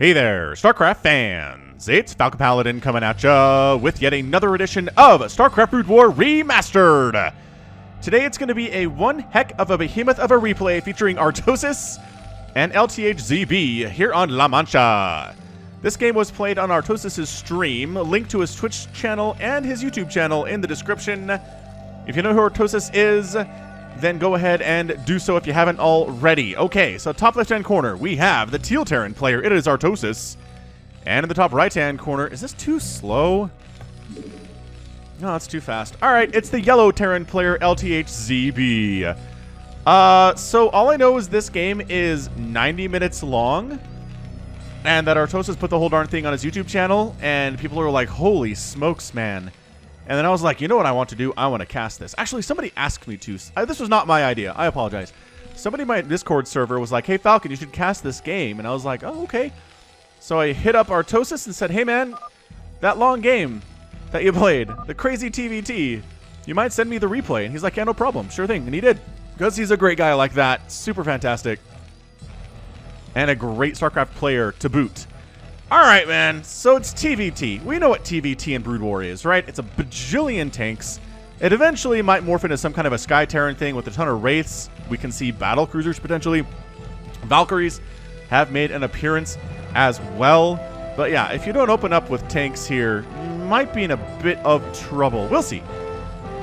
Hey there, StarCraft fans! It's Falcon Paladin coming at ya with yet another edition of StarCraft Brood War Remastered! Today it's going to be a one heck of a behemoth of a replay featuring Artosis and LTHZB here on La Mancha. This game was played on Artosis' stream, link to his Twitch channel and his YouTube channel in the description. If you know who Artosis is, then go ahead and do so if you haven't already. Okay, so top left-hand corner, we have the Teal Terran player. It is Artosis. And in the top right-hand corner, is this too slow? No, it's too fast. All right, it's the Yellow Terran player, LTHZB. So all I know is this game is 90 minutes long, and that Artosis put the whole darn thing on his YouTube channel, and people are like, holy smokes, man. And then I was like, you know what I want to do? I want to cast this. Actually, somebody asked me to. This was not my idea. I apologize. Somebody in my Discord server was like, hey, Falcon, you should cast this game. And I was like, oh, okay. So I hit up Artosis and said, hey, man, that long game that you played, the crazy TVT, you might send me the replay. And he's like, yeah, no problem. Sure thing. And he did. Because he's a great guy like that. Super fantastic. And a great StarCraft player to boot. All right, man, so it's TVT. We know what TVT in Brood War is, right? It's a bajillion tanks. It eventually might morph into some kind of a Sky Terran thing with a ton of Wraiths. We can see battle cruisers potentially. Valkyries have made an appearance as well. But yeah, if you don't open up with tanks here, you might be in a bit of trouble. We'll see.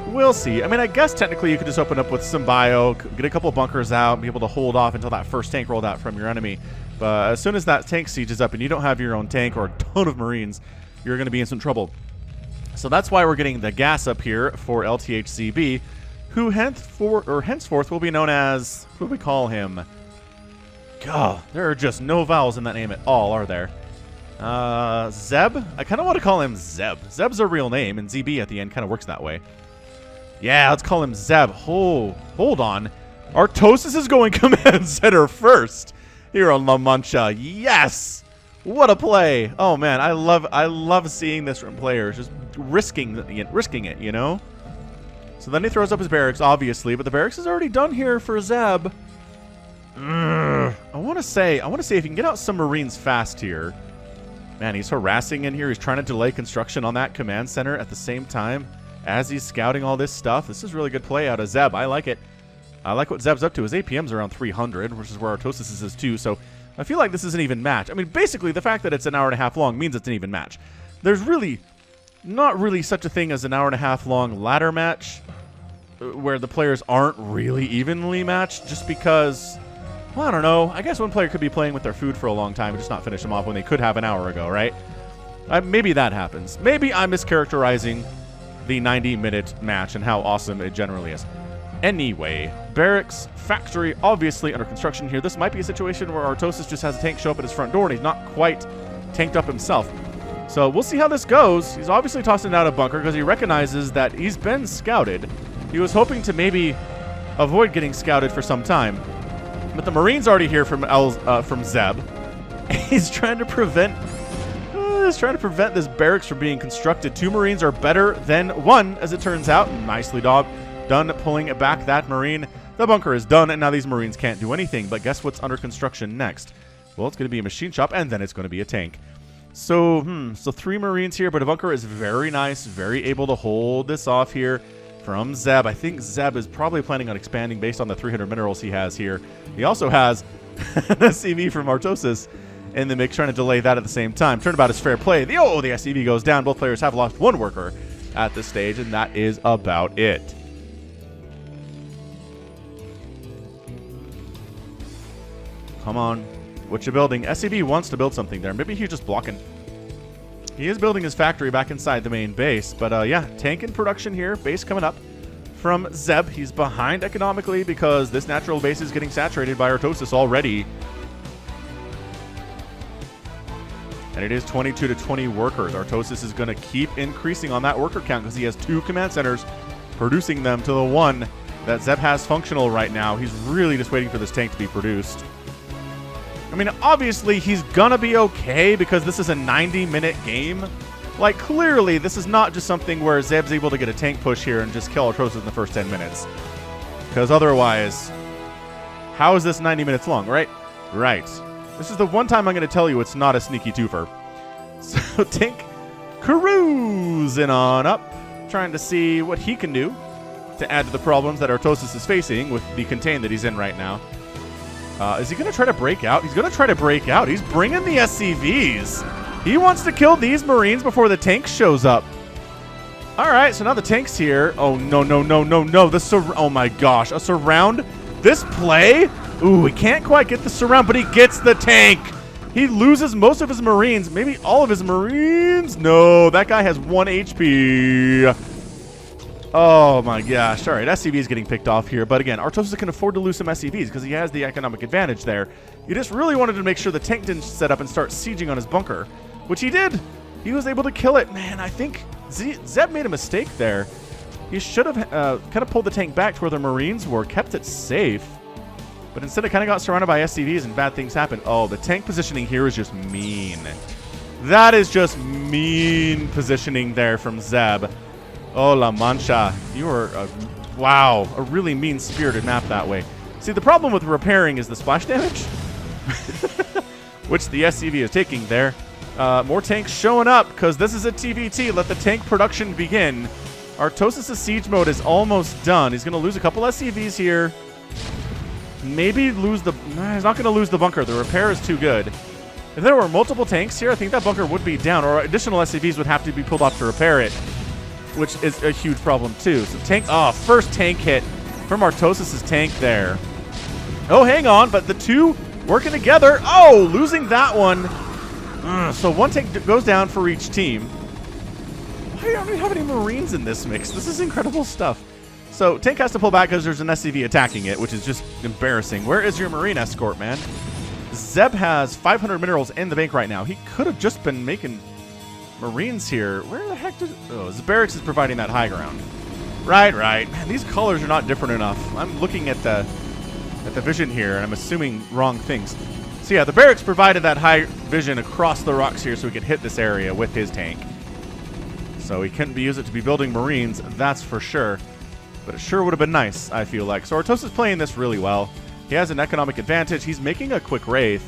We'll see. I mean, I guess technically you could just open up with some bio, get a couple bunkers out, and be able to hold off until that first tank rolled out from your enemy. But as soon as that tank siege is up and you don't have your own tank or a ton of Marines, you're going to be in some trouble. So that's why we're getting the gas up here for LTHZB, who henceforth will be known as, what do we call him? God, there are just no vowels in that name at all, are there? Zeb? I kind of want to call him Zeb. Zeb's a real name, and ZB at the end kind of works that way. Yeah, let's call him Zeb. Oh, hold on. Artosis is going command center first here on La Mancha. Yes! What a play. Oh, man, I love seeing this from players. Just risking it, you know? So then he throws up his barracks, obviously, but the barracks is already done here for Zeb. I want to say if you can get out some Marines fast here. Man, he's harassing in here. He's trying to delay construction on that command center at the same time as he's scouting all this stuff. This is really good play out of Zeb. I like it. I like what Zeb's up to. His APM's around 300, which is where Artosis is too, so I feel like this is an even match. I mean, basically, the fact that it's an hour and a half long means it's an even match. There's really not really such a thing as an hour and a half long ladder match where the players aren't really evenly matched just because, well, I don't know. I guess one player could be playing with their food for a long time and just not finish them off when they could have an hour ago, right? Maybe that happens. Maybe I'm mischaracterizing the 90-minute match and how awesome it generally is. Anyway, barracks, factory, obviously under construction here. This might be a situation where Artosis just has a tank show up at his front door and he's not quite tanked up himself. So we'll see how this goes. He's obviously tossing out a bunker because he recognizes that he's been scouted. He was hoping to maybe avoid getting scouted for some time. But the Marine's already here from Zeb. He's trying to prevent this barracks from being constructed. 2 Marines are better than 1, as it turns out. Nicely done pulling back that Marine. The bunker is done, and now these Marines can't do anything. But guess what's under construction next? Well, it's going to be a machine shop, and then it's going to be a tank. So 3 Marines here, but a bunker is very nice, very able to hold this off here from Zeb. I think Zeb is probably planning on expanding based on the 300 minerals he has here. He also has an SCV from Artosis in the mix, trying to delay that at the same time. Turnabout is fair play. The SCV goes down. Both players have lost 1 worker at this stage, and that is about it. Come on. What you building? SCV wants to build something there. Maybe he's just blocking. He is building his factory back inside the main base. But yeah, tank in production here. Base coming up from Zeb. He's behind economically because this natural base is getting saturated by Artosis already. And it is 22 to 20 workers. Artosis is going to keep increasing on that worker count because he has 2 command centers, producing them to the 1 that Zeb has functional right now. He's really just waiting for this tank to be produced. I mean, obviously, he's going to be okay because this is a 90-minute game. Like, clearly, this is not just something where Zeb's able to get a tank push here and just kill Artosis in the first 10 minutes. Because otherwise, how is this 90 minutes long, right? Right. This is the one time I'm going to tell you it's not a sneaky twofer. So Tank cruising on up, trying to see what he can do to add to the problems that Artosis is facing with the contain that he's in right now. Is he going to try to break out? He's going to try to break out. He's bringing the SCVs. He wants to kill these Marines before the tank shows up. All right, so now the tank's here. Oh, no, no, no, no, no. Oh, my gosh. A surround? This play? Ooh, he can't quite get the surround, but he gets the tank. He loses most of his Marines. Maybe all of his Marines? No, that guy has 1 HP. Oh, my gosh. All right, SCV is getting picked off here. But again, Artosis can afford to lose some SCVs because he has the economic advantage there. He just really wanted to make sure the tank didn't set up and start sieging on his bunker, which he did. He was able to kill it. Man, I think Zeb made a mistake there. He should have kind of pulled the tank back to where the Marines were, kept it safe. But instead it kind of got surrounded by SCVs and bad things happened. Oh, the tank positioning here is just mean. That is just mean positioning there from Zeb. Oh, La Mancha. You are, wow, a really mean-spirited map that way. See, the problem with repairing is the splash damage, which the SCV is taking there. More tanks showing up because this is a TVT. Let the tank production begin. Artosis' siege mode is almost done. He's going to lose a couple SCVs here. Maybe lose the... Nah, he's not going to lose the bunker. The repair is too good. If there were multiple tanks here, I think that bunker would be down, or additional SCVs would have to be pulled off to repair it, which is a huge problem too. So tank... Oh, first tank hit from Artosis' tank there. Oh, hang on, but the two working together. Oh, losing that one. So one tank goes down for each team. Why don't we have any Marines in this mix? This is incredible stuff. So tank has to pull back because there's an SCV attacking it, which is just embarrassing. Where is your Marine escort, man? Zeb has 500 minerals in the bank right now. He could have just been making Marines here. Where the heck did... Oh, Barracks is providing that high ground. Right. Man, these colors are not different enough. I'm looking at the vision here, and I'm assuming wrong things. So yeah, the Barracks provided that high vision across the rocks here so he could hit this area with his tank. So he couldn't use it to be building Marines, that's for sure. But it sure would have been nice, I feel like. So Artosis is playing this really well. He has an economic advantage. He's making a quick Wraith,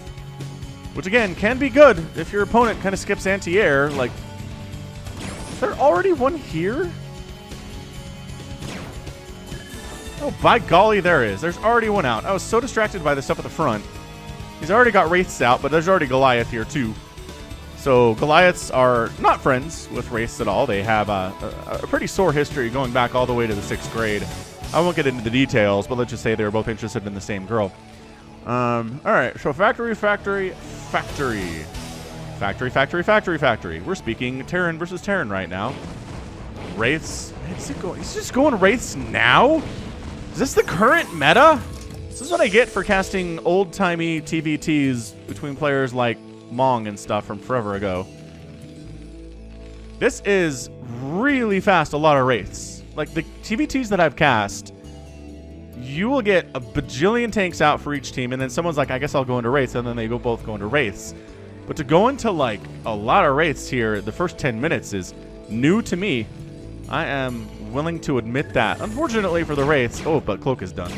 which again can be good if your opponent kind of skips anti-air. Like, is there already one here? Oh, by golly, there is. There's already one out. I was so distracted by the stuff at the front. He's already got Wraiths out, but there's already Goliath here too. So Goliaths are not friends with Wraiths at all. They have a pretty sore history going back all the way to the 6th grade. I won't get into the details, but let's just say they were both interested in the same girl. All right, so factory. We're speaking Terran versus Terran right now. Wraiths. He's just going Wraiths now? Is this the current meta? This is what I get for casting old-timey TVTs between players like Mong and stuff from forever ago. This is really fast, a lot of Wraiths. Like, the TVTs that I've cast, you will get a bajillion tanks out for each team, and then someone's like, I guess I'll go into Wraiths, and then they both go into Wraiths. But to go into, like, a lot of Wraiths here, the first 10 minutes is new to me. I am willing to admit that. Unfortunately for the Wraiths... Oh, but Cloak is done.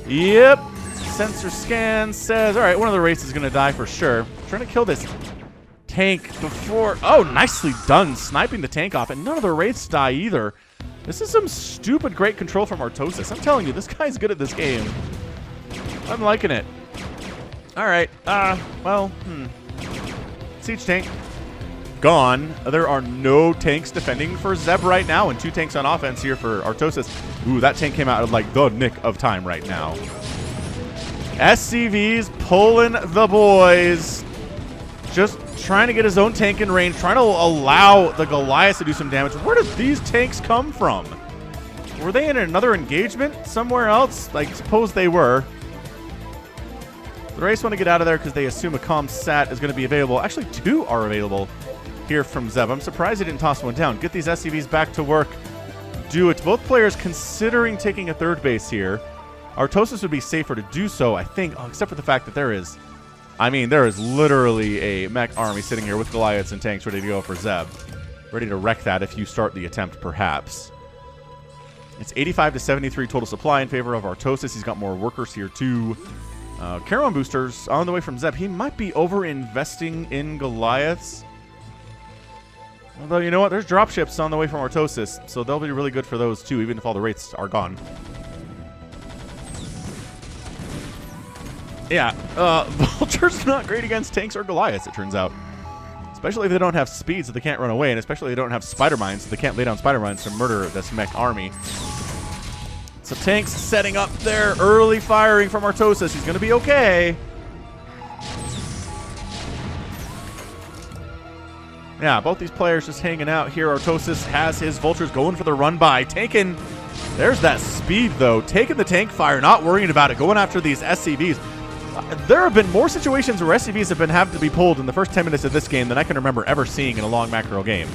Yep. Sensor scan says... All right, one of the Wraiths is going to die for sure. Trying to kill this tank before... Oh, nicely done. Sniping the tank off, and none of the Wraiths die either. This is some stupid great control from Artosis. I'm telling you, this guy's good at this game. I'm liking it. All right. Siege tank gone. There are no tanks defending for Zeb right now, and 2 tanks on offense here for Artosis. Ooh, that tank came out at like the nick of time right now. SCV's pulling the boys. Just trying to get his own tank in range, trying to allow the Goliath to do some damage. Where did these tanks come from? Were they in another engagement somewhere else? Like, suppose they were. The Wraiths want to get out of there because they assume a comm sat is going to be available. Actually, 2 are available here from Zeb. I'm surprised he didn't toss one down. Get these SCVs back to work. Do it. Both players considering taking a 3rd base here. Artosis would be safer to do so, I think, except for the fact that there is literally a mech army sitting here with Goliaths and tanks ready to go for Zeb. Ready to wreck that if you start the attempt, perhaps. It's 85 to 73 total supply in favor of Artosis. He's got more workers here, too. Charon boosters on the way from Zeb. He might be over-investing in Goliaths. Although, you know what? There's dropships on the way from Artosis, so they'll be really good for those too, even if all the wraiths are gone. Yeah, Vulture's not great against tanks or Goliaths, it turns out. Especially if they don't have speed, so they can't run away, and especially if they don't have spider mines, so they can't lay down spider mines to murder this mech army. So tanks setting up there, early firing from Artosis. He's going to be okay. Yeah, both these players just hanging out here. Artosis has his vultures going for the run by. Taking, there's that speed though. Taking the tank fire, not worrying about it, going after these SCVs. There have been more situations where SCVs have been having to be pulled in the first 10 minutes of this game than I can remember ever seeing in a long macro game.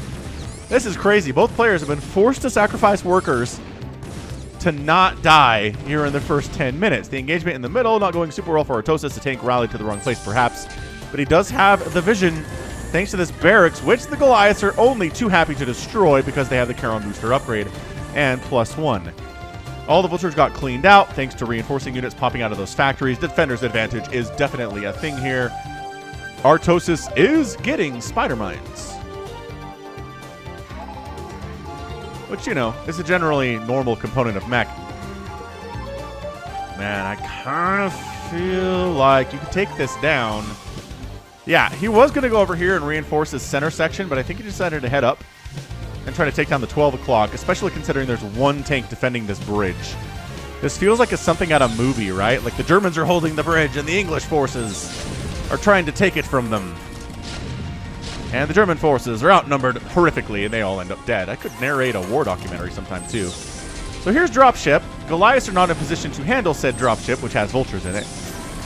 This is crazy. Both players have been forced to sacrifice workers to not die here in the first 10 minutes. The engagement in the middle not going super well for Artosis. The tank rallied to the wrong place perhaps, but he does have the vision thanks to this barracks, which the Goliaths are only too happy to destroy because they have the Charon booster upgrade and +1. All the vultures got cleaned out thanks to reinforcing units popping out of those factories. Defender's advantage is definitely a thing here. Artosis is getting spider mines, which, you know, is a generally normal component of mech. Man, I kind of feel like you could take this down. Yeah, he was going to go over here and reinforce his center section, but I think he decided to head up and try to take down the 12 o'clock, especially considering there's one tank defending this bridge. This feels like it's something out of movie, right? Like the Germans are holding the bridge and the English forces are trying to take it from them. And the German forces are outnumbered horrifically, and they all end up dead. I could narrate a war documentary sometime, too. So here's dropship. Goliaths are not in position to handle said dropship, which has vultures in it.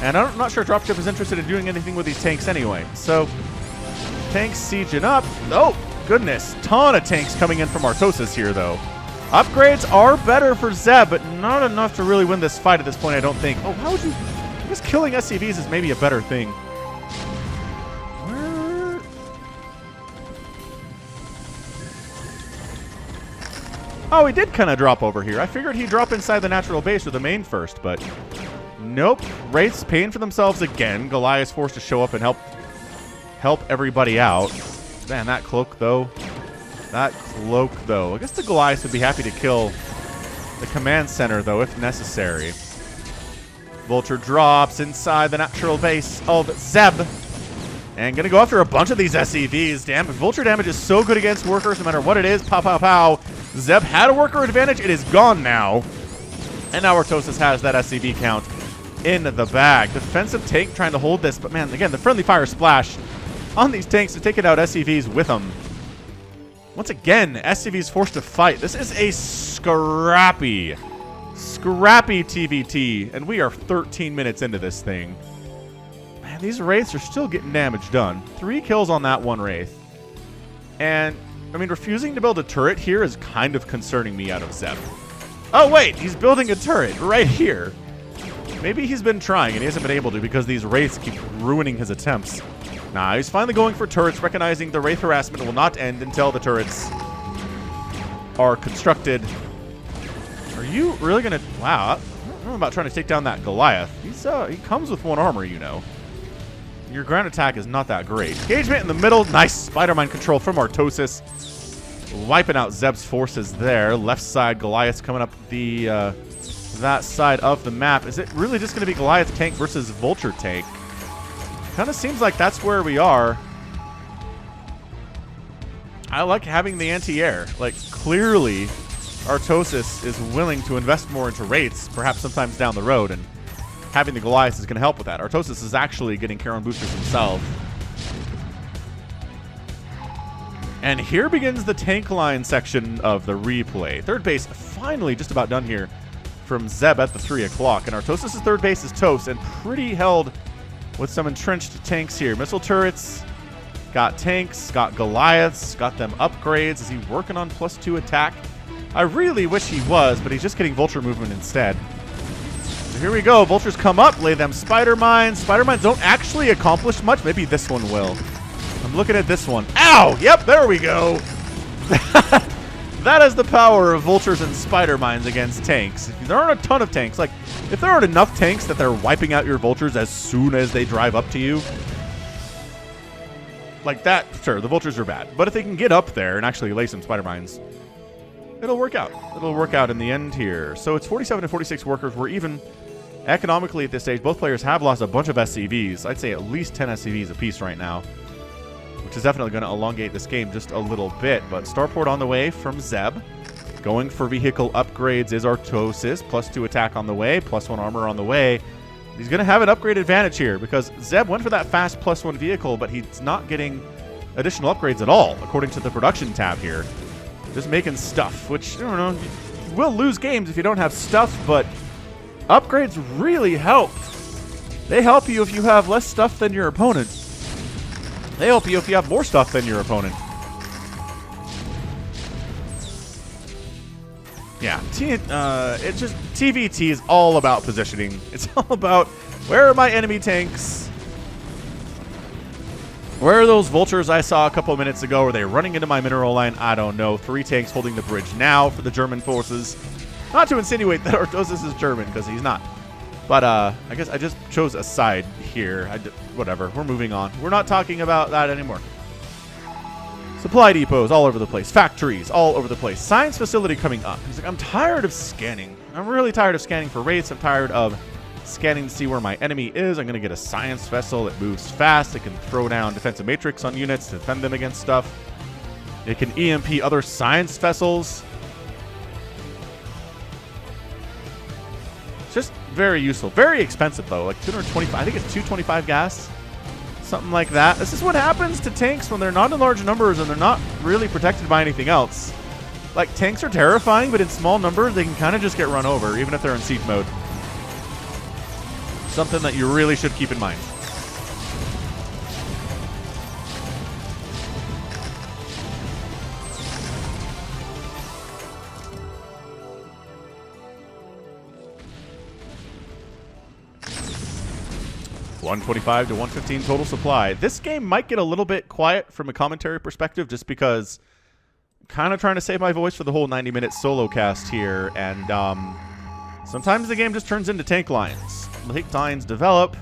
And I'm not sure dropship is interested in doing anything with these tanks anyway. So, tanks sieging up. Oh, goodness. Ton of tanks coming in from Artosis here, though. Upgrades are better for Zeb, but not enough to really win this fight at this point, I don't think. Oh, how would you... I guess killing SCVs is maybe a better thing. Oh, he did kind of drop over here. I figured he'd drop inside the natural base or the main first, but nope. Wraiths paying for themselves again. Goliath's forced to show up and help everybody out. Man, that cloak, though. That cloak, though. I guess the Goliaths would be happy to kill the command center, though, if necessary. Vulture drops inside the natural base of Zeb. And gonna go after a bunch of these SCVs. Damn, Vulture damage is so good against workers, no matter what it is. Pow, pow, pow. Zeb had a worker advantage. It is gone now. And now Artosis has that SCV count in the bag. Defensive tank trying to hold this. But, man, again, the friendly fire splash on these tanks to take it out SCVs with them. Once again, SCVs forced to fight. This is a scrappy TVT. And we are 13 minutes into this thing. Man, these Wraiths are still getting damage done. 3 kills on that one Wraith. And... I mean, refusing to build a turret here is kind of concerning me out of Zeb. Oh, wait, he's building a turret right here. Maybe he's been trying and he hasn't been able to because these Wraiths keep ruining his attempts. Nah, he's finally going for turrets, recognizing the Wraith harassment will not end until the turrets are constructed. Are you really going to... Wow, I don't know about trying to take down that Goliath. He comes with 1 armor, you know. Your ground attack is not that great. Engagement in the middle. Nice spider mine control from Artosis. Wiping out Zeb's forces there. Left side, Goliath's coming up the that side of the map. Is it really just going to be Goliath tank versus Vulture tank? Kind of seems like that's where we are. I like having the anti-air. Like, clearly, Artosis is willing to invest more into Wraiths, perhaps sometimes down the road, and having the Goliaths is going to help with that. Artosis is actually getting Charon boosters himself. And here begins the tank line section of the replay. Third base finally just about done here from Zeb at the 3 o'clock. And Artosis' third base is toast and pretty held with some entrenched tanks here. Missile turrets, got tanks, got Goliaths, got them upgrades. Is he working on +2 attack? I really wish he was, but he's just getting Vulture movement instead. Here we go. Vultures come up, lay them spider mines. Spider mines don't actually accomplish much. Maybe this one will. I'm looking at this one. Ow! Yep, there we go. That is the power of vultures and spider mines against tanks. There aren't a ton of tanks. Like, if there aren't enough tanks that they're wiping out your vultures as soon as they drive up to you, like that, sure, the vultures are bad. But if they can get up there and actually lay some spider mines, it'll work out. It'll work out in the end here. So it's 47 to 46 workers. We're even economically at this stage. Both players have lost a bunch of SCVs. I'd say at least 10 SCVs apiece right now, which is definitely going to elongate this game just a little bit. But starport on the way from Zeb. Going for vehicle upgrades is Artosis. +2 attack on the way, +1 armor on the way. He's going to have an upgrade advantage here because Zeb went for that fast +1 vehicle, but he's not getting additional upgrades at all, according to the production tab here. Just making stuff, which, I don't know, you will lose games if you don't have stuff, but upgrades really help. They help you if you have less stuff than your opponent. They help you if you have more stuff than your opponent. Yeah, TVT is all about positioning. It's all about, where are my enemy tanks? Where are those vultures I saw a couple of minutes ago? Are they running into my mineral line? I don't know. 3 tanks holding the bridge now for the German forces. Not to insinuate that Artosis is German, because he's not. But I guess I just chose a side here. Whatever, we're moving on. We're not talking about that anymore. Supply depots all over the place. Factories all over the place. Science facility coming up. He's like, I'm tired of scanning. I'm really tired of scanning for rates. I'm tired of scanning to see where my enemy is. I'm going to get a science vessel that moves fast. It can throw down defensive matrix on units to defend them against stuff. It can EMP other science vessels. It's just very useful. Very expensive, though. Like 225. I think it's 225 gas. Something like that. This is what happens to tanks when they're not in large numbers and they're not really protected by anything else. Like, tanks are terrifying, but in small numbers, they can kind of just get run over, even if they're in siege mode. Something that you really should keep in mind. $125 to $115 total supply. This game might get a little bit quiet from a commentary perspective just because I'm kind of trying to save my voice for the whole 90-minute solo cast here, and sometimes the game just turns into tank lines. Tank lines develop.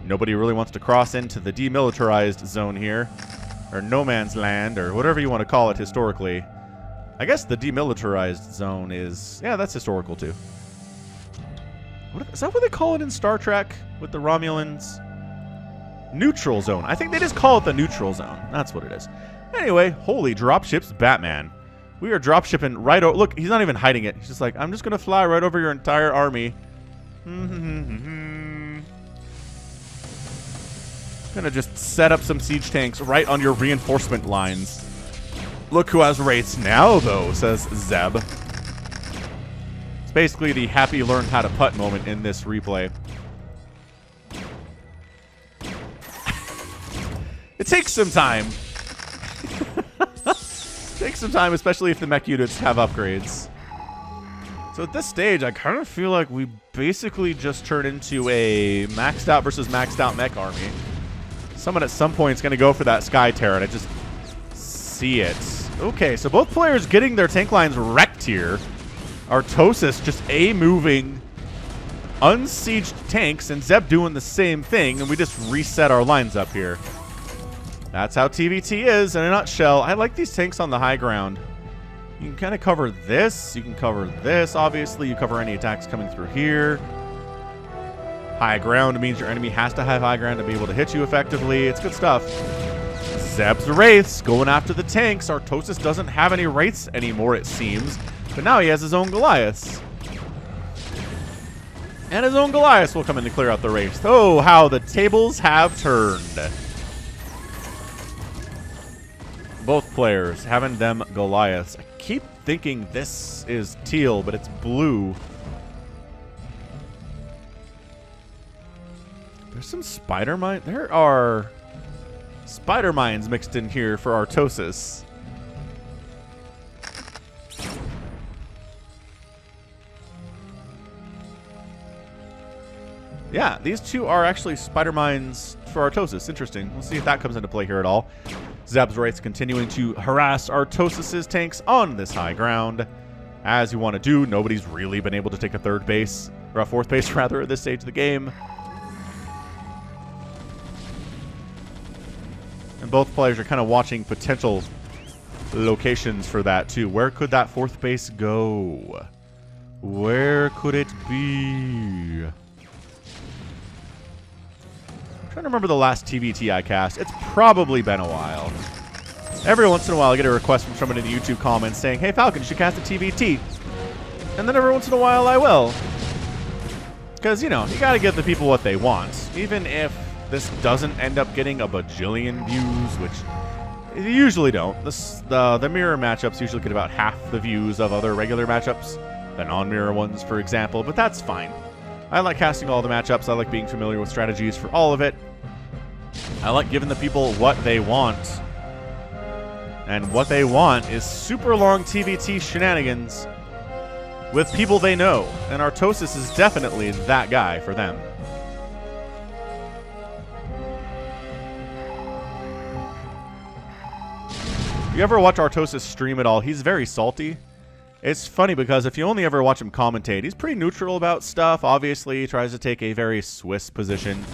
Nobody really wants to cross into the demilitarized zone here, or no man's land, or whatever you want to call it historically. I guess the demilitarized zone is, yeah, that's historical too. Is that what they call it in Star Trek with the Romulans? Neutral zone. I think they just call it the neutral zone. That's what it is. Anyway, holy dropships, Batman. We are dropshipping right over. Look, he's not even hiding it. He's just like, I'm just going to fly right over your entire army. Gonna just set up some siege tanks right on your reinforcement lines. Look who has rates now, though, says Zeb. It's basically the happy learned how to putt moment in this replay. It takes some time. Takes some time, especially if the mech units have upgrades. So at this stage, I kind of feel like we basically just turn into a maxed out versus maxed out mech army. Someone at some point is going to go for that Sky Terran. I just see it. Okay, so both players getting their tank lines wrecked here. Artosis just A-moving unsieged tanks, and Zeb doing the same thing, and we just reset our lines up here. That's how TVT is in a nutshell. I like these tanks on the high ground. You can kind of cover this. You can cover this, obviously. You cover any attacks coming through here. High ground means your enemy has to have high ground to be able to hit you effectively. It's good stuff. Zeb's Wraiths going after the tanks. Artosis doesn't have any Wraiths anymore, it seems. But now he has his own Goliaths. And his own Goliaths will come in to clear out the Wraiths. Oh, how the tables have turned. Both players having them Goliaths. I keep thinking this is teal, but it's blue. There's some spider mine. There are spider mines mixed in here for Artosis. Yeah, these two are actually spider mines for Artosis. Interesting. We'll see if that comes into play here at all. Zeb's Wraith's continuing to harass Artosis' tanks on this high ground. As you want to do, nobody's really been able to take a third base, or a fourth base rather, at this stage of the game. And both players are kind of watching potential locations for that too. Where could that fourth base go? Where could it be? I'm trying to remember the last TVT I cast. It's probably been a while. Every once in a while I get a request from someone in the YouTube comments saying, hey Falcon, you should cast a TVT. And then every once in a while I will. Because, you know, you gotta give the people what they want. Even if this doesn't end up getting a bajillion views, which they usually don't. The mirror matchups usually get about half the views of other regular matchups. The non-mirror ones, for example, but that's fine. I like casting all the matchups. I like being familiar with strategies for all of it. I like giving the people what they want. And what they want is super long TVT shenanigans with people they know. And Artosis is definitely that guy for them. If you ever watch Artosis stream at all, he's very salty. It's funny because if you only ever watch him commentate, he's pretty neutral about stuff. Obviously, he tries to take a very Swiss position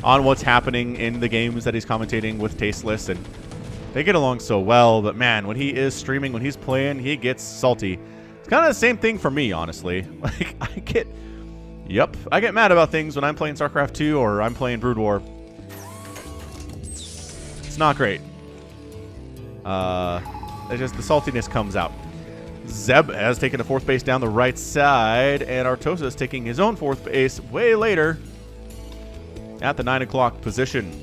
on what's happening in the games that he's commentating with Tasteless, and they get along so well. But man, when he is streaming, when he's playing, he gets salty. It's kind of the same thing for me, honestly. Like, I get mad about things when I'm playing StarCraft 2 or I'm playing Brood War. It's not great. It's just the saltiness comes out. Zeb has taken a fourth base down the right side, and Artosis taking his own fourth base way later at the 9 o'clock position.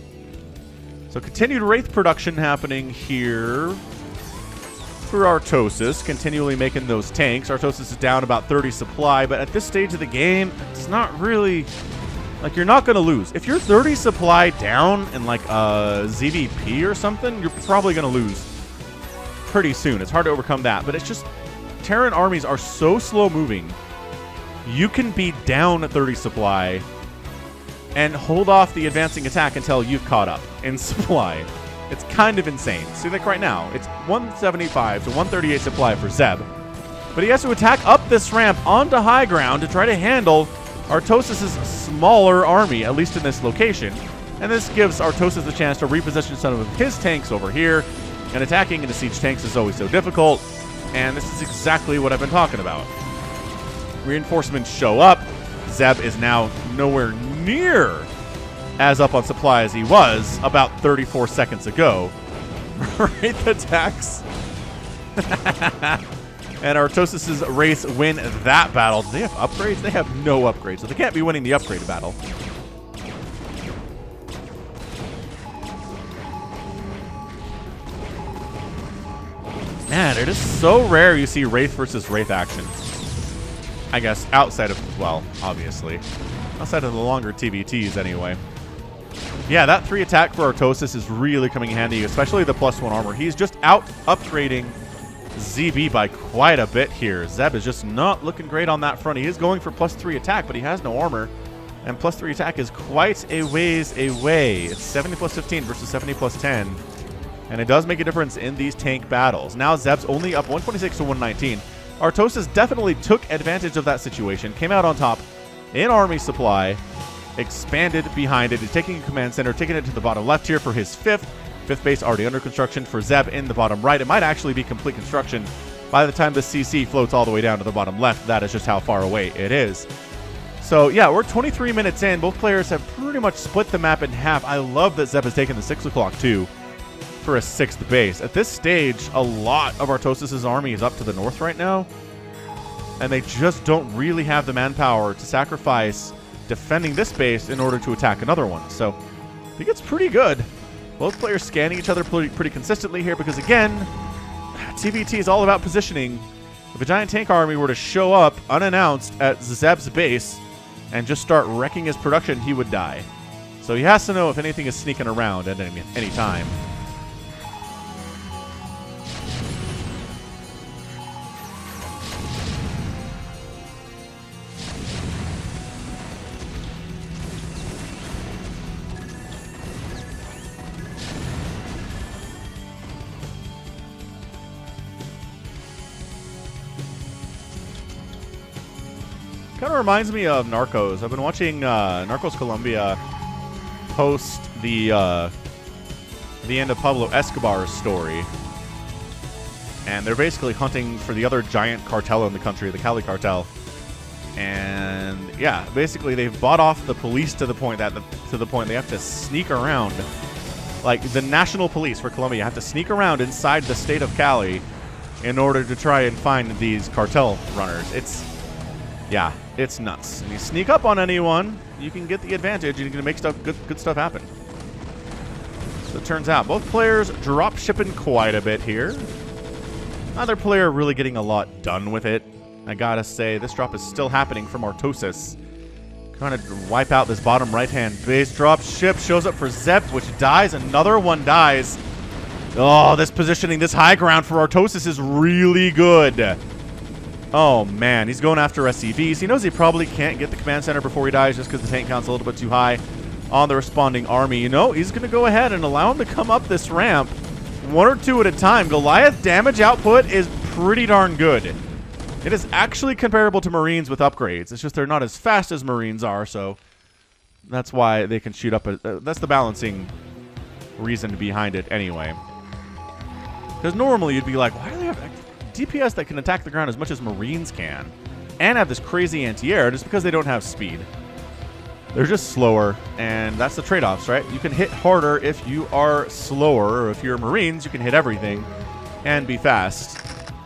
So continued Wraith production happening here for Artosis, continually making those tanks. Artosis is down about 30 supply, but at this stage of the game, it's not really... Like, you're not going to lose. If you're 30 supply down in, like, a ZVP or something, you're probably going to lose pretty soon. It's hard to overcome that, but it's just... Terran armies are so slow-moving. You can be down 30 supply and hold off the advancing attack until you've caught up in supply. It's kind of insane. See, like right now, it's 175 to 138 supply for Zeb. But he has to attack up this ramp onto high ground to try to handle Artosis' smaller army, at least in this location. And this gives Artosis the chance to reposition some of his tanks over here. And attacking into siege tanks is always so difficult. And this is exactly what I've been talking about. Reinforcements show up. Zeb is now nowhere near as up on supply as he was about 34 seconds ago. Wraith attacks. And Artosis' Wraiths win that battle. Do they have upgrades? They have no upgrades, so they can't be winning the upgrade battle. Man, it is so rare you see Wraith versus Wraith action. I guess outside of, well, obviously. Outside of the longer TVTs anyway. Yeah, that 3 attack for Artosis is really coming in handy, especially the +1 armor. He's just out upgrading ZB by quite a bit here. Zeb is just not looking great on that front. He is going for +3 attack, but he has no armor. And +3 attack is quite a ways away. It's 70 + 15 versus 70 + 10. And it does make a difference in these tank battles. Now Zeb's only up 126 to 119. Artosis definitely took advantage of that situation, came out on top in army supply, expanded behind it, is taking a command center, taking it to the bottom left here for his fifth base already under construction for Zeb in the bottom right. It might actually be complete construction by the time the CC floats all the way down to the bottom left. That is just how far away it is. So yeah, we're 23 minutes in. Both players have pretty much split the map in half. I love that Zeb has taken the 6 o'clock too for a 6th base. At this stage, a lot of Artosis' army is up to the north right now, and they just don't really have the manpower to sacrifice defending this base in order to attack another one. So I think it's pretty good. Both players scanning each other pretty consistently here because, again, TVT is all about positioning. If a giant tank army were to show up unannounced at Zeb's base and just start wrecking his production, he would die. So he has to know if anything is sneaking around at any time. Kind of reminds me of Narcos. I've been watching Narcos Colombia post the end of Pablo Escobar's story. And they're basically hunting for the other giant cartel in the country, the Cali cartel. And yeah, basically they've bought off the police to the point they have to sneak around. Like the national police for Colombia have to sneak around inside the state of Cali in order to try and find these cartel runners. It's nuts. And you sneak up on anyone, you can get the advantage and you can make good stuff happen. So it turns out both players drop shipping quite a bit here. Neither player really getting a lot done with it. I gotta say, this drop is still happening from Artosis. Trying to wipe out this bottom right-hand base. Drop ship shows up for Zeb, which dies. Another one dies. Oh, this positioning, this high ground for Artosis is really good. Oh, man. He's going after SCVs. He knows he probably can't get the command center before he dies just because the tank count's a little bit too high on the responding army. You know, he's going to go ahead and allow him to come up this ramp one or two at a time. Goliath damage output is pretty darn good. It is actually comparable to Marines with upgrades. It's just they're not as fast as Marines are, so that's why they can shoot up. That's the balancing reason behind it anyway. Because normally you'd be like, why do they have DPS that can attack the ground as much as Marines can and have this crazy anti-air? Just because they don't have speed. They're just slower, and that's the trade-offs, right? You can hit harder if you are slower, or if you're Marines, you can hit everything and be fast.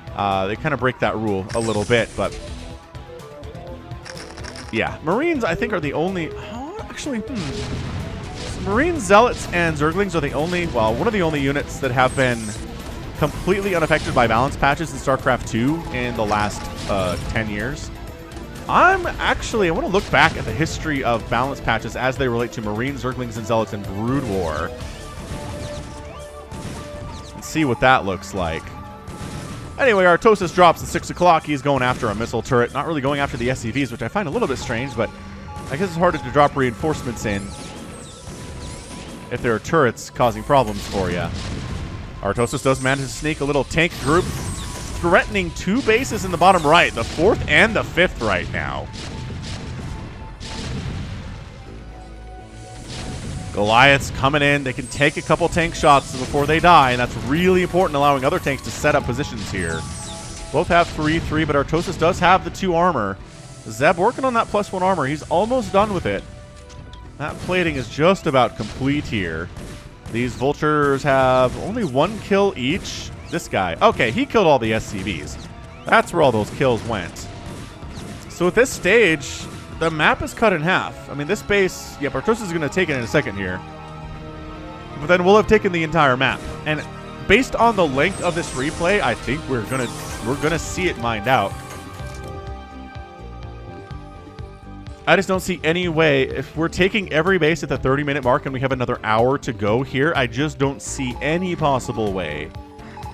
They kind of break that rule a little bit, but yeah. Marines, I think, are the only... Oh, actually, Marines, Zealots, and Zerglings are the only... Well, one of the only units that have been completely unaffected by balance patches in StarCraft 2 in the last 10 years. I want to look back at the history of balance patches as they relate to Marines, Zerglings, and Zealots in Brood War. And see what that looks like. Anyway, Artosis drops at 6 o'clock. He's going after a missile turret. Not really going after the SCVs, which I find a little bit strange, but I guess it's harder to drop reinforcements in if there are turrets causing problems for you. Artosis does manage to sneak a little tank group, threatening two bases in the bottom right, the 4th and the 5th right now. Goliaths coming in. They can take a couple tank shots before they die, and that's really important, allowing other tanks to set up positions here. Both have 3/3, but Artosis does have the 2 armor. Zeb working on that +1 armor. He's almost done with it. That plating is just about complete here. These vultures have only 1 kill each. This guy. Okay, he killed all the SCVs. That's where all those kills went. So at this stage, the map is cut in half. I mean, this base, yeah, Artosis is going to take it in a second here. But then we'll have taken the entire map. And based on the length of this replay, I think we're gonna see it mined out. I just don't see any way. If we're taking every base at the 30-minute mark and we have another hour to go here, I just don't see any possible way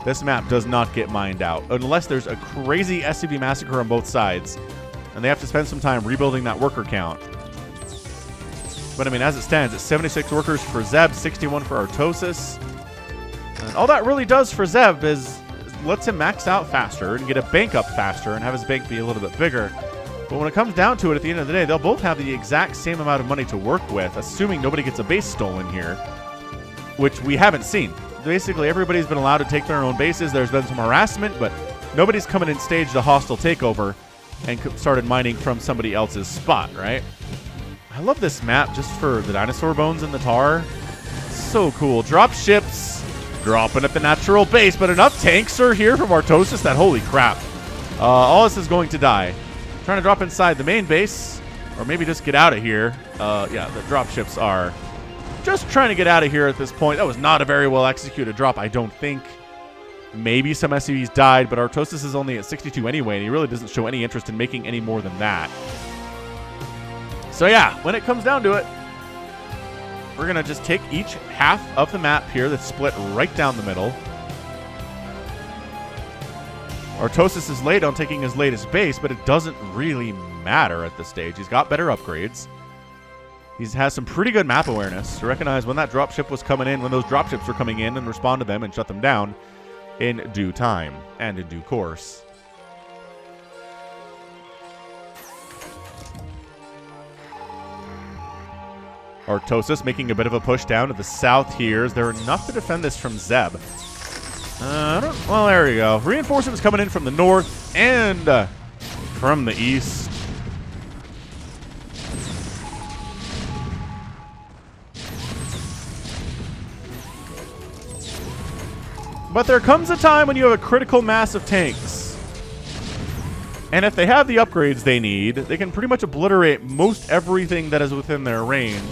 this map does not get mined out. Unless there's a crazy SCV massacre on both sides. And they have to spend some time rebuilding that worker count. But I mean, as it stands, it's 76 workers for Zeb, 61 for Artosis. And all that really does for Zeb is lets him max out faster and get a bank up faster and have his bank be a little bit bigger. But when it comes down to it, at the end of the day, they'll both have the exact same amount of money to work with, assuming nobody gets a base stolen here, which we haven't seen. Basically, everybody's been allowed to take their own bases. There's been some harassment, but nobody's come in and staged a hostile takeover and started mining from somebody else's spot, right? I love this map just for the dinosaur bones and the tar. So cool. Drop ships, dropping at the natural base, but enough tanks are here from Artosis that holy crap. All this is going to die. Trying to drop inside the main base, or maybe just get out of here. Yeah, the drop ships are just trying to get out of here at this point. That was not a very well executed drop, I don't think. Maybe some SCVs died, but Artosis is only at 62 anyway, and he really doesn't show any interest in making any more than that. So yeah, when it comes down to it, we're going to just take each half of the map here that's split right down the middle. Artosis is late on taking his latest base, but it doesn't really matter at this stage. He's got better upgrades. He has some pretty good map awareness to recognize when that dropship was coming in, when those dropships were coming in, and respond to them and shut them down in due time and in due course. Artosis making a bit of a push down to the south here. Is there enough to defend this from Zeb? Well, there we go. Reinforcements coming in from the north and from the east. But there comes a time when you have a critical mass of tanks. And if they have the upgrades they need, they can pretty much obliterate most everything that is within their range.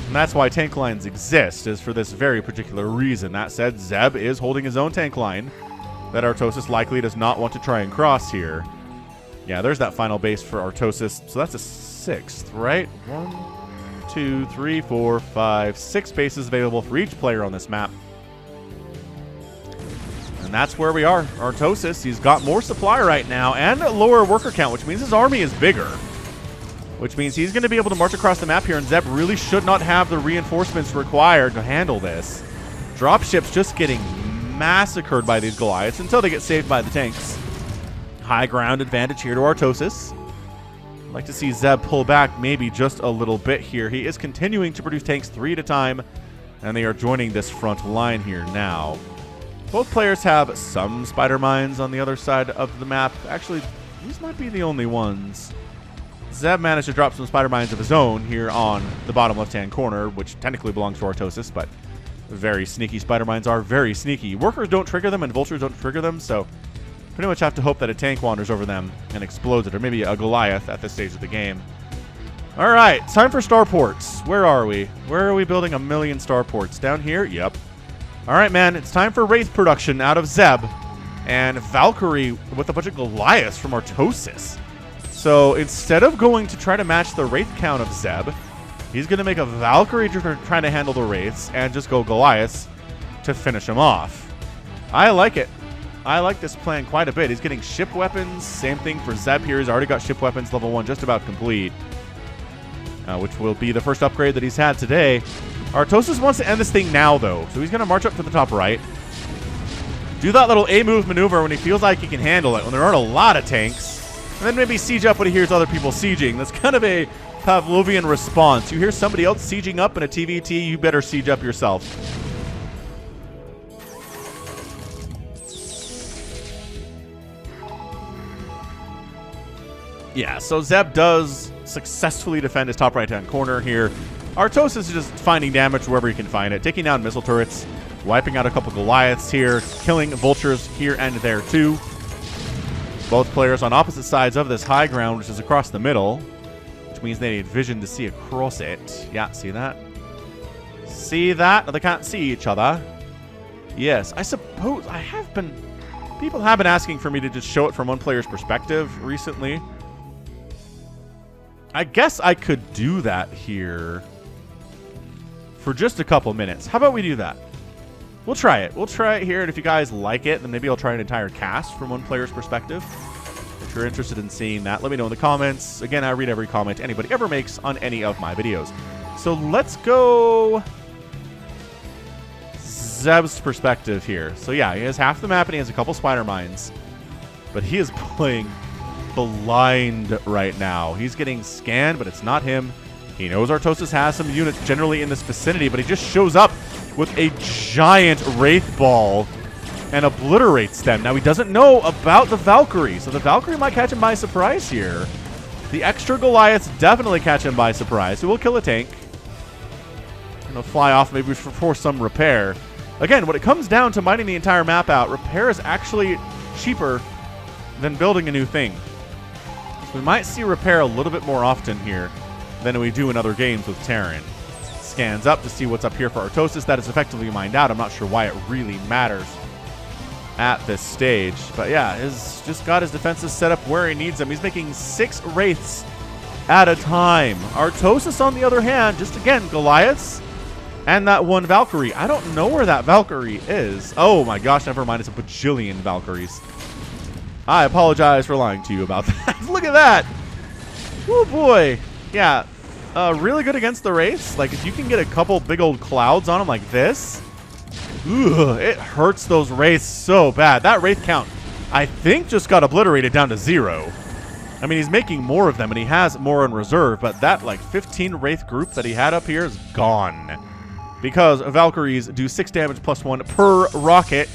And that's why tank lines exist, is for this very particular reason. That said, Zeb is holding his own tank line that Artosis likely does not want to try and cross here. Yeah, there's that final base for Artosis. So that's a 6th, right? 1, 2, 3, 4, 5, 6 bases available for each player on this map. And that's where we are. Artosis, he's got more supply right now and a lower worker count, which means his army is bigger. Which means he's going to be able to march across the map here, and Zeb really should not have the reinforcements required to handle this. Dropships just getting massacred by these Goliaths until they get saved by the tanks. High ground advantage here to Artosis. I'd like to see Zeb pull back maybe just a little bit here. He is continuing to produce tanks 3 at a time, and they are joining this front line here now. Both players have some spider mines on the other side of the map. Actually, these might be the only ones. Zeb managed to drop some spider mines of his own here on the bottom left-hand corner, which technically belongs to Artosis, but very sneaky spider mines are very sneaky. Workers don't trigger them, and vultures don't trigger them, so pretty much have to hope that a tank wanders over them and explodes it, or maybe a Goliath at this stage of the game. All right, time for starports. Where are we? Where are we building 1,000,000 starports? Down here? Yep. All right, man, it's time for Wraith production out of Zeb and Valkyrie with a bunch of Goliaths from Artosis. So instead of going to try to match the Wraith count of Zeb, he's going to make a Valkyrie trying to handle the Wraiths and just go Goliaths to finish him off. I like it. I like this plan quite a bit. He's getting ship weapons. Same thing for Zeb here. He's already got ship weapons level 1 just about complete, which will be the first upgrade that he's had today. Artosis wants to end this thing now, though, so he's going to march up to the top right. Do that little A-move maneuver when he feels like he can handle it, when there aren't a lot of tanks. And then maybe siege up when he hears other people sieging. That's kind of a Pavlovian response. You hear somebody else sieging up in a TVT, you better siege up yourself. Yeah, so Zeb does successfully defend his top right-hand corner here. Artosis is just finding damage wherever he can find it, taking down missile turrets, wiping out a couple Goliaths here, killing vultures here and there too. Both players on opposite sides of this high ground, which is across the middle, which means they need vision to see across it. Yeah, see that? See that? They can't see each other. Yes, I suppose I have been... People have been asking for me to just show it from one player's perspective recently. I guess I could do that here for just a couple minutes. How about we do that? We'll try it. We'll try it here, and if you guys like it, then maybe I'll try an entire cast from one player's perspective. If you're interested in seeing that, let me know in the comments. Again, I read every comment anybody ever makes on any of my videos. So let's go Zeb's perspective here. So yeah, he has half the map and he has a couple spider mines, but he is playing blind right now. He's getting scanned, but it's not him. He knows Artosis has some units generally in this vicinity, but he just shows up with a giant Wraith ball and obliterates them. Now, he doesn't know about the Valkyrie, so the Valkyrie might catch him by surprise here. The extra Goliaths definitely catch him by surprise. So we'll kill a tank. And he'll fly off maybe for some repair. Again, when it comes down to mining the entire map out, repair is actually cheaper than building a new thing. So we might see repair a little bit more often here than we do in other games with Terran. Scans up to see what's up here for Artosis. That is effectively mined out. I'm not sure why it really matters at this stage. But yeah, he's just got his defenses set up where he needs them. He's making 6 Wraiths at a time. Artosis, on the other hand, just again, Goliaths and that one Valkyrie. I don't know where that Valkyrie is. Oh my gosh, never mind. It's a bajillion Valkyries. I apologize for lying to you about that. Look at that. Oh boy. Yeah. Really good against the Wraiths. Like, if you can get a couple big old clouds on them like this, it hurts those Wraiths so bad. That Wraith count, I think, just got obliterated down to 0. I mean, he's making more of them, and he has more in reserve, but that, like, 15 Wraith group that he had up here is gone. Because Valkyries do 6 damage plus 1 per rocket,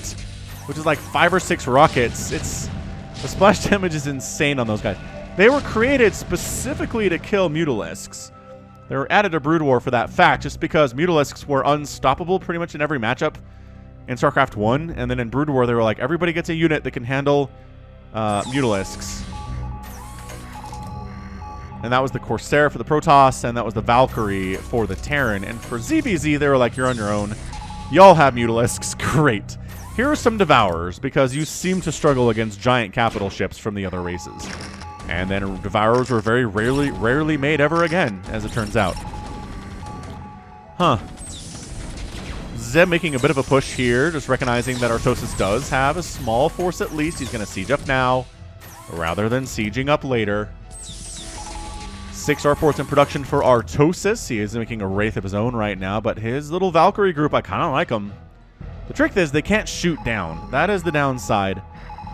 which is like 5 or 6 rockets. The splash damage is insane on those guys. They were created specifically to kill Mutalisks. They were added to Brood War for that fact, just because Mutalisks were unstoppable pretty much in every matchup in StarCraft 1. And then in Brood War, they were like, everybody gets a unit that can handle Mutalisks. And that was the Corsair for the Protoss, and that was the Valkyrie for the Terran. And for ZVZ, they were like, you're on your own. Y'all have Mutalisks. Great. Here are some Devourers, because you seem to struggle against giant capital ships from the other races. And then Devourers were very rarely made ever again, as it turns out. Huh. Zeb making a bit of a push here, just recognizing that Artosis does have a small force at least. He's going to siege up now, rather than sieging up later. 6 Arports in production for Artosis. He is making a Wraith of his own right now, but his little Valkyrie group, I kind of like them. The trick is they can't shoot down. That is the downside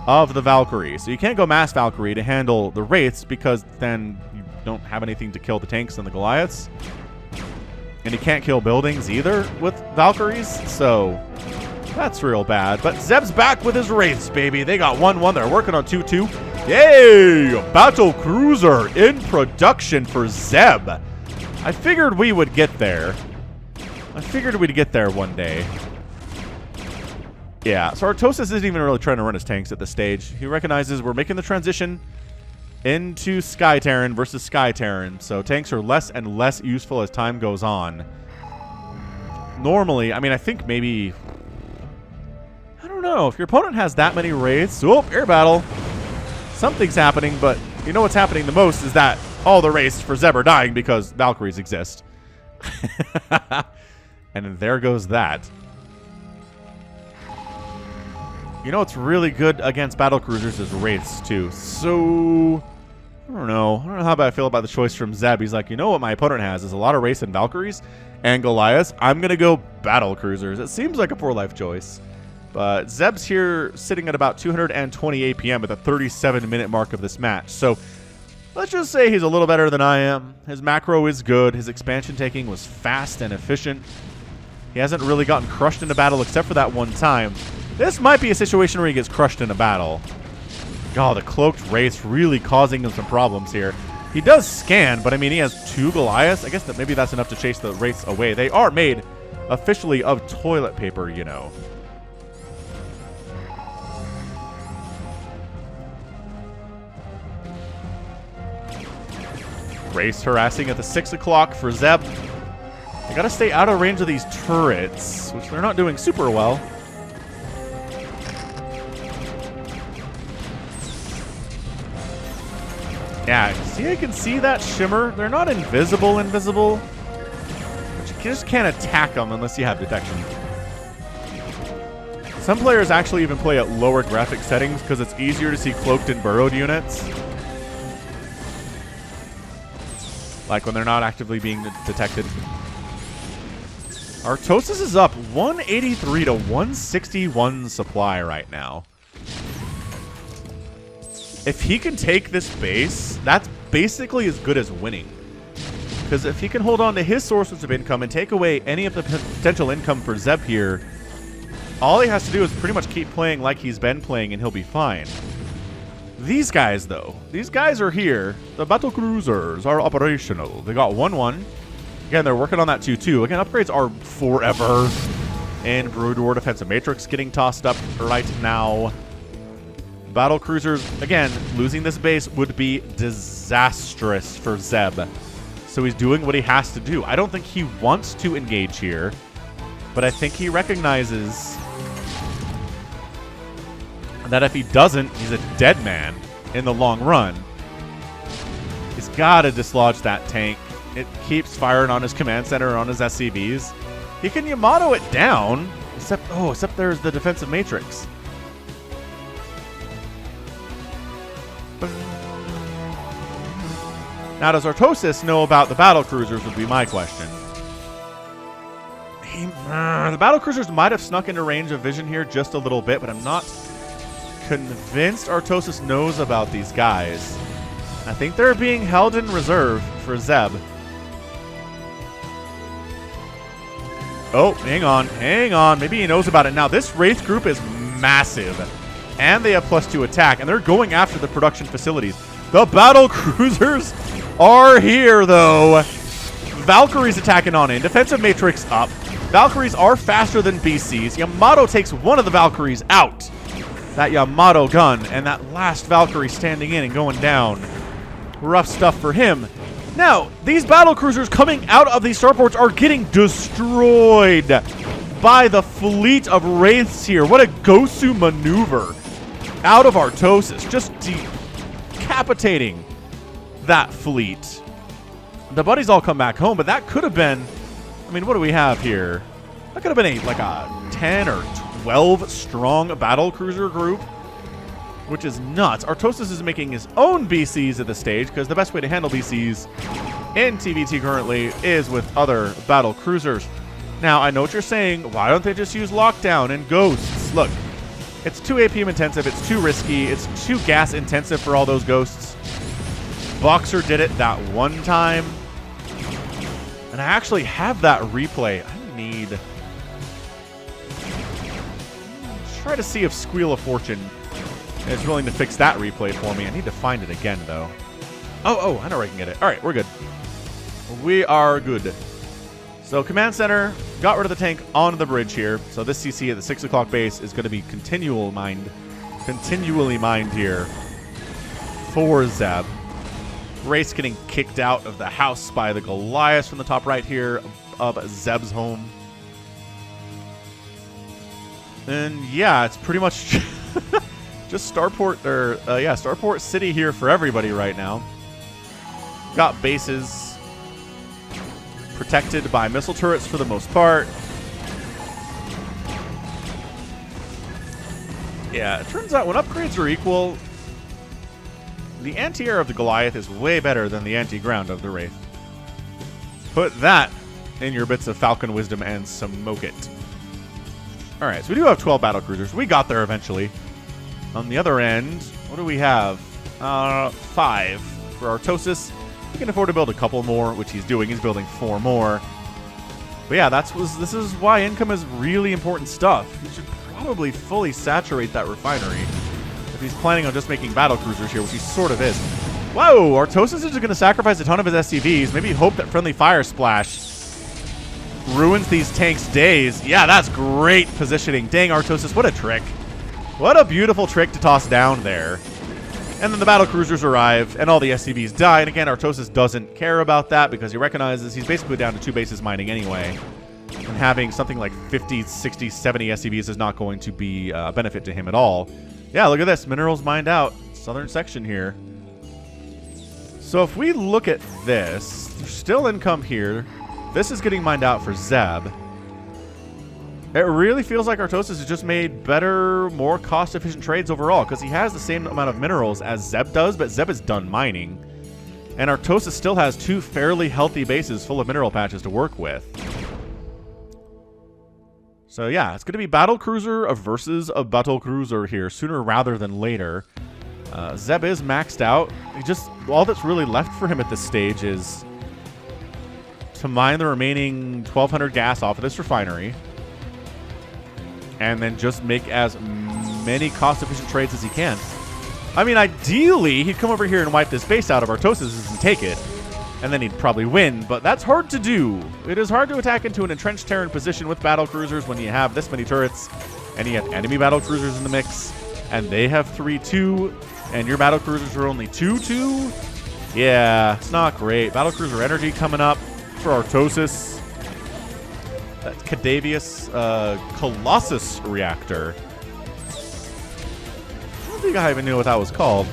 of the Valkyrie. So you can't go mass Valkyrie to handle the Wraiths, because then you don't have anything to kill the tanks and the Goliaths. And you can't kill buildings either with Valkyries, so that's real bad. But Zeb's back with his Wraiths, baby. They got 1-1. They're working on 2-2. Yay! Battle Cruiser in production for Zeb. I figured we would get there. I figured we'd get there one day. Yeah, so Artosis isn't even really trying to run his tanks at this stage. He recognizes we're making the transition into Sky Terran versus Sky Terran, so tanks are less and less useful as time goes on. Normally, I mean, I think maybe... I don't know. If your opponent has that many Wraiths... Oh, air battle. Something's happening, but you know what's happening the most is that all the Wraiths for Zeb are dying because Valkyries exist. And there goes that. You know what's really good against battle cruisers is Wraiths, too. So, I don't know how bad I feel about the choice from Zeb. He's like, you know what my opponent has is a lot of Wraiths and Valkyries and Goliaths. I'm going to go battle cruisers. It seems like a poor life choice. But Zeb's here sitting at about 220 APM at the 37-minute mark of this match. So, let's just say he's a little better than I am. His macro is good. His expansion taking was fast and efficient. He hasn't really gotten crushed in a battle except for that one time. This might be a situation where he gets crushed in a battle. God, the cloaked Wraiths really causing him some problems here. He does scan, but I mean, he has 2 Goliaths. I guess that maybe that's enough to chase the Wraiths away. They are made officially of toilet paper, you know. Wraiths harassing at the 6 o'clock for Zeb. They gotta stay out of range of these turrets, which they're not doing super well. Yeah, see, I can see that shimmer. They're not invisible, but you just can't attack them unless you have detection. Some players actually even play at lower graphic settings because it's easier to see cloaked and burrowed units. Like when they're not actively being detected. Artosis is up 183 to 161 supply right now. If he can take this base, that's basically as good as winning. Because if he can hold on to his sources of income and take away any of the potential income for Zeb here, all he has to do is pretty much keep playing like he's been playing and he'll be fine. These guys, though, these guys are here. The battle cruisers are operational. They got 1-1. Again, they're working on that 2-2. Again, upgrades are forever. And Brood War Defensive Matrix getting tossed up right now. Battle cruisers, again, losing this base would be disastrous for Zeb. So he's doing what he has to do. I don't think he wants to engage here, but I think he recognizes that if he doesn't, he's a dead man in the long run. He's got to dislodge that tank. It keeps firing on his command center, on his SCVs. He can Yamato it down, except there's the defensive matrix. Now, does Artosis know about the battle cruisers would be my question. The battle cruisers might have snuck into range of vision here just a little bit, but I'm not convinced Artosis knows about these guys. I think they're being held in reserve for Zeb. Oh, hang on, hang on. Maybe he knows about it now. This Wraith group is massive, and they have +2 attack, and they're going after the production facilities. The battle cruisers are here, though. Valkyrie's attacking on in. Defensive matrix up. Valkyries are faster than BCs. Yamato takes one of the Valkyries out. That Yamato gun, and that last Valkyrie standing in and going down. Rough stuff for him. Now, these battle cruisers coming out of these starports are getting destroyed by the fleet of Wraiths here. What a Gosu maneuver out of Artosis. Just decapitating that fleet. The buddies all come back home, but that could have been... I mean, what do we have here? That could have been like a 10 or 12 strong battle cruiser group, which is nuts. Artosis is making his own BCs at this stage because the best way to handle BCs in TVT currently is with other battle cruisers. Now, I know what you're saying. Why don't they just use Lockdown and Ghosts? Look, it's too APM intensive. It's too risky. It's too gas intensive for all those Ghosts. Boxer did it that one time. And I actually have that replay. I need... Try to see if Squeal of Fortune is willing to fix that replay for me. I need to find it again, though. Oh, I know where I can get it. All right, we're good. We are good. So Command Center got rid of the tank on the bridge here. So this CC at the 6 o'clock base is going to be continually mined here for Zeb. Race getting kicked out of the house by the Goliath from the top right here of Zeb's home. And yeah, it's pretty much just Starport, or Starport City here for everybody right now. Got bases protected by missile turrets for the most part. Yeah, it turns out when upgrades are equal, the anti-air of the Goliath is way better than the anti-ground of the Wraith. Put that in your bits of Falcon wisdom and smoke it. Alright, so we do have 12 battle cruisers. We got there eventually. On the other end, what do we have? 5 for Artosis. We can afford to build a couple more, which he's doing. He's building 4 more. But yeah, this is why income is really important stuff. He should probably fully saturate that refinery if he's planning on just making battle cruisers here, which he sort of is. Whoa, Artosis is just going to sacrifice a ton of his SCVs. Maybe hope that friendly fire splash ruins these tanks' days. Yeah, that's great positioning. Dang, Artosis, what a trick. What a beautiful trick to toss down there. And then the battle cruisers arrive, and all the SCVs die. And again, Artosis doesn't care about that because he recognizes he's basically down to 2 bases mining anyway. And having something like 50, 60, 70 SCVs is not going to be a benefit to him at all. Yeah, look at this. Minerals mined out. Southern section here. So if we look at this, there's still income here. This is getting mined out for Zeb. It really feels like Artosis has just made better, more cost-efficient trades overall because he has the same amount of minerals as Zeb does, but Zeb is done mining. And Artosis still has 2 fairly healthy bases full of mineral patches to work with. So yeah, it's going to be Battle Cruiser versus a Battle Cruiser here sooner rather than later. Zeb is maxed out. All that's really left for him at this stage is to mine the remaining 1,200 gas off of this refinery. And then just make as many cost-efficient trades as he can. I mean, ideally, he'd come over here and wipe this base out of Artosis and take it. And then he'd probably win, but that's hard to do. It is hard to attack into an entrenched Terran position with battle cruisers when you have this many turrets, and you have enemy battle cruisers in the mix, and they have 3-2, and your battle cruisers are only 2-2. Yeah, it's not great. Battle cruiser energy coming up for Artosis. That Cadavius Colossus reactor. I don't think I even knew what that was called.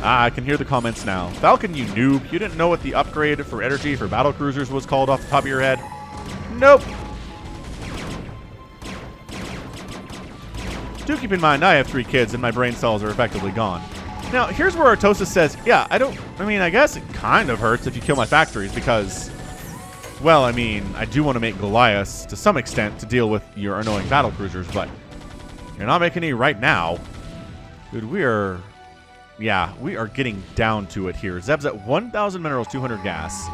Ah, I can hear the comments now. Falcon, you noob. You didn't know what the upgrade for energy for battle cruisers was called off the top of your head? Nope. Do keep in mind, I have 3 kids and my brain cells are effectively gone. Now, here's where Artosis says, yeah, I guess it kind of hurts if you kill my factories because Well, I mean, I do want to make Goliaths to some extent to deal with your annoying battle cruisers, but you're not making any right now. Dude, we are getting down to it here. Zeb's at 1,000 minerals, 200 gas.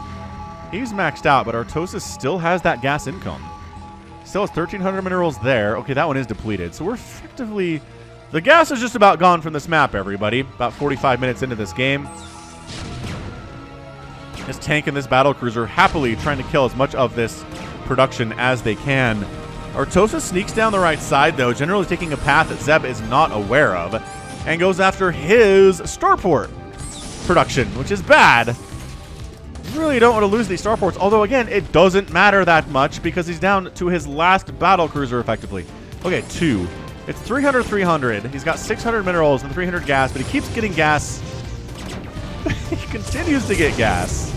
He's maxed out, but Artosis still has that gas income. Still has 1,300 minerals there. Okay, that one is depleted. So we're effectively... The gas is just about gone from this map, everybody. About 45 minutes into this game. This tank and this battle cruiser happily trying to kill as much of this production as they can. Artosis sneaks down the right side, though, generally taking a path that Zeb is not aware of, and goes after his starport production, which is bad. Really don't want to lose these starports, although, again, it doesn't matter that much because he's down to his last battle cruiser, effectively. Okay, 2. It's 300, 300. He's got 600 minerals and 300 gas, but he keeps getting gas. He continues to get gas.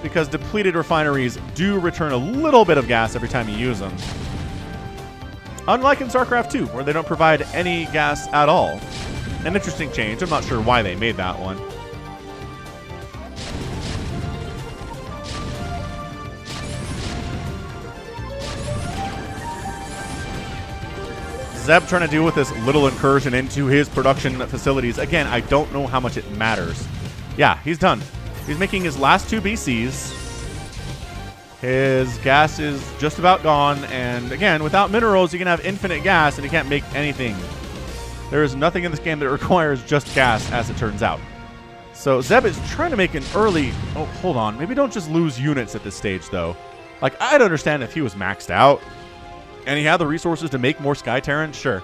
Because depleted refineries do return a little bit of gas every time you use them. Unlike in StarCraft 2, where they don't provide any gas at all. An interesting change. I'm not sure why they made that one. Zeb trying to deal with this little incursion into his production facilities. Again, I don't know how much it matters. Yeah, he's done. He's making his last 2 BCs. His gas is just about gone. And again, without minerals, you can have infinite gas and you can't make anything. There is nothing in this game that requires just gas, as it turns out. So Zeb is trying to make an early... Oh, hold on. Maybe don't just lose units at this stage, though. Like, I'd understand if he was maxed out and he had the resources to make more Sky Terrans, sure.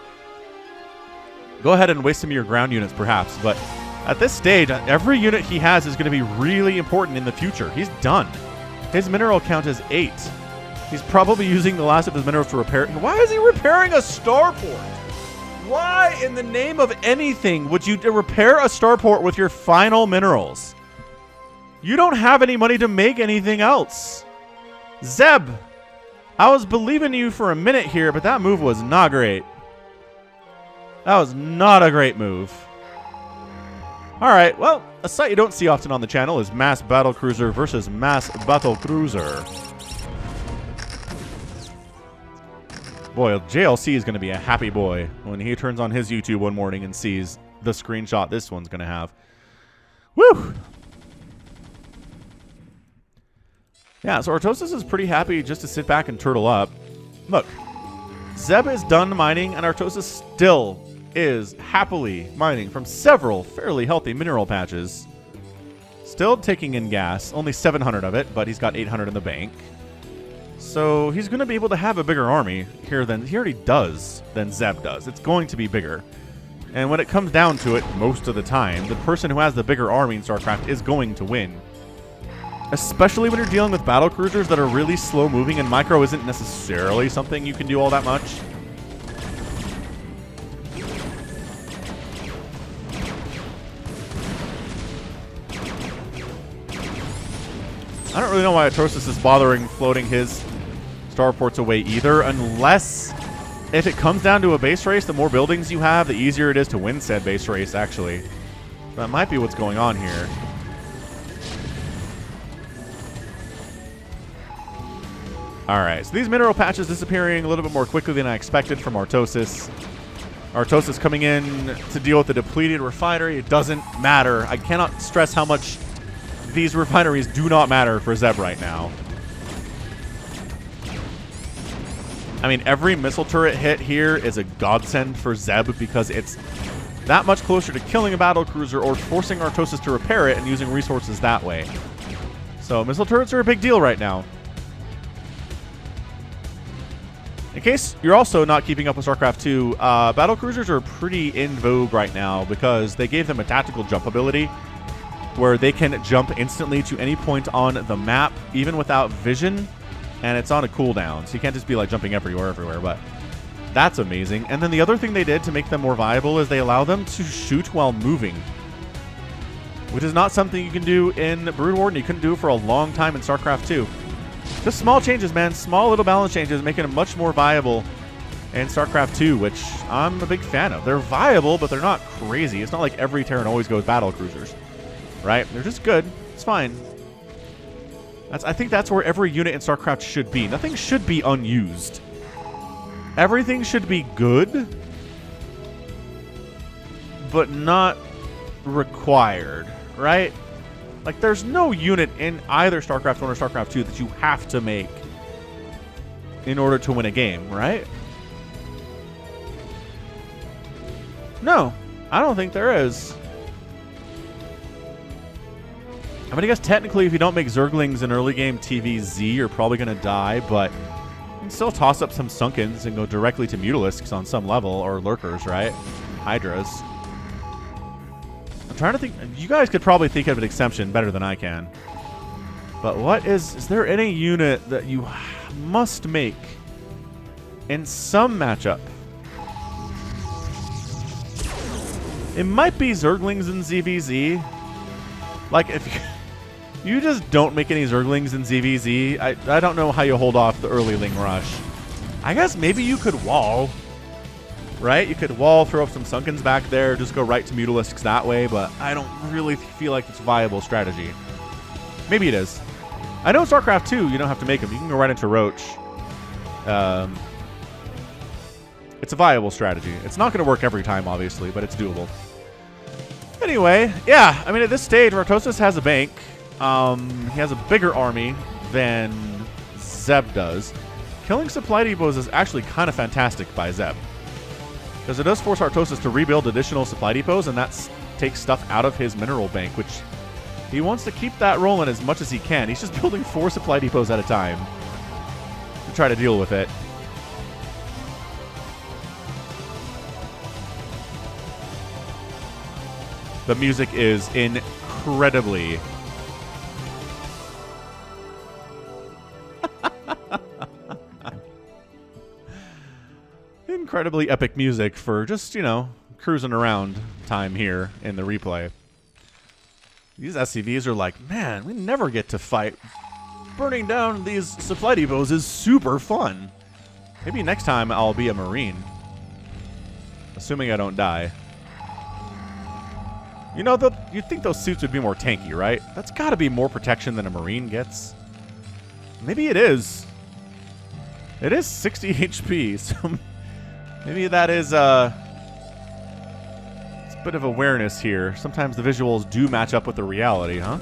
Go ahead and waste some of your ground units, perhaps. But at this stage, every unit he has is going to be really important in the future. He's done. His mineral count is 8. He's probably using the last of his minerals to repair... Why is he repairing a starport? Why, in the name of anything, would you repair a starport with your final minerals? You don't have any money to make anything else. Zeb, I was believing you for a minute here, but that move was not great. That was not a great move. Alright, well, a sight you don't see often on the channel is Mass Battlecruiser versus Mass Battlecruiser. Boy, JLC is going to be a happy boy when he turns on his YouTube one morning and sees the screenshot this one's going to have. Woo! Yeah, so Artosis is pretty happy just to sit back and turtle up. Look, Zeb is done mining, and Artosis still is happily mining from several fairly healthy mineral patches. Still taking in gas, only 700 of it, but he's got 800 in the bank. So he's going to be able to have a bigger army here than he already does, than Zeb does. It's going to be bigger. And when it comes down to it, most of the time, the person who has the bigger army in StarCraft is going to win. Especially when you're dealing with battle cruisers that are really slow moving, and micro isn't necessarily something you can do all that much. I don't really know why Artosis is bothering floating his starports away either, unless if it comes down to a base race, the more buildings you have, the easier it is to win said base race, actually. That might be what's going on here. Alright, so these mineral patches disappearing a little bit more quickly than I expected from Artosis. Artosis coming in to deal with the depleted refinery. It doesn't matter. I cannot stress how much these refineries do not matter for Zeb right now. I mean, every missile turret hit here is a godsend for Zeb because it's that much closer to killing a battle cruiser or forcing Artosis to repair it and using resources that way. So missile turrets are a big deal right now. In case you're also not keeping up with StarCraft 2, battle cruisers are pretty in vogue right now because they gave them a tactical jump ability where they can jump instantly to any point on the map, even without vision, and it's on a cooldown, so you can't just be like jumping everywhere, but that's amazing. And then the other thing they did to make them more viable is they allow them to shoot while moving, which is not something you can do in Brood War, and you couldn't do it for a long time in StarCraft 2. Just small changes, man. Small little balance changes, making it much more viable in StarCraft 2, which I'm a big fan of. They're viable, but they're not crazy. It's not like every Terran always goes battle cruisers, right? They're just good. It's fine. I think that's where every unit in StarCraft should be. Nothing should be unused. Everything should be good, but not required, right? Like, there's no unit in either StarCraft 1 or StarCraft 2 that you have to make in order to win a game, right? No, I don't think there is. I mean, I guess technically if you don't make Zerglings in early game TVZ, you're probably going to die, but you can still toss up some Sunkens and go directly to Mutalisks on some level, or Lurkers, right? Hydras. I'm trying to think. You guys could probably think of an exception better than I can. But what is there any unit that you must make in some matchup? It might be Zerglings in ZVZ. Like, if you just don't make any Zerglings in ZVZ, I don't know how you hold off the early Ling Rush. I guess maybe you could wall, right? You could wall, throw up some Sunkens back there, just go right to Mutalisks that way, but I don't really feel like it's a viable strategy. Maybe it is. I know StarCraft 2, you don't have to make them. You can go right into Roach. It's a viable strategy. It's not going to work every time, obviously, but it's doable. Anyway, yeah, I mean, at this stage, Artosis has a bank. He has a bigger army than Zeb does. Killing supply depots is actually kind of fantastic by Zeb, because it does force Artosis to rebuild additional supply depots, and that takes stuff out of his mineral bank, which he wants to keep that rolling as much as he can. He's just building 4 supply depots at a time to try to deal with it. The music is incredibly... incredibly epic music for just, you know, cruising around time here in the replay. These SCVs are like, man, we never get to fight. Burning down these supply depots is super fun. Maybe next time I'll be a Marine. Assuming I don't die. You know, you'd think those suits would be more tanky, right? That's got to be more protection than a Marine gets. Maybe it is. It is 60 HP, so maybe that is it's a bit of awareness here. Sometimes the visuals do match up with the reality, huh?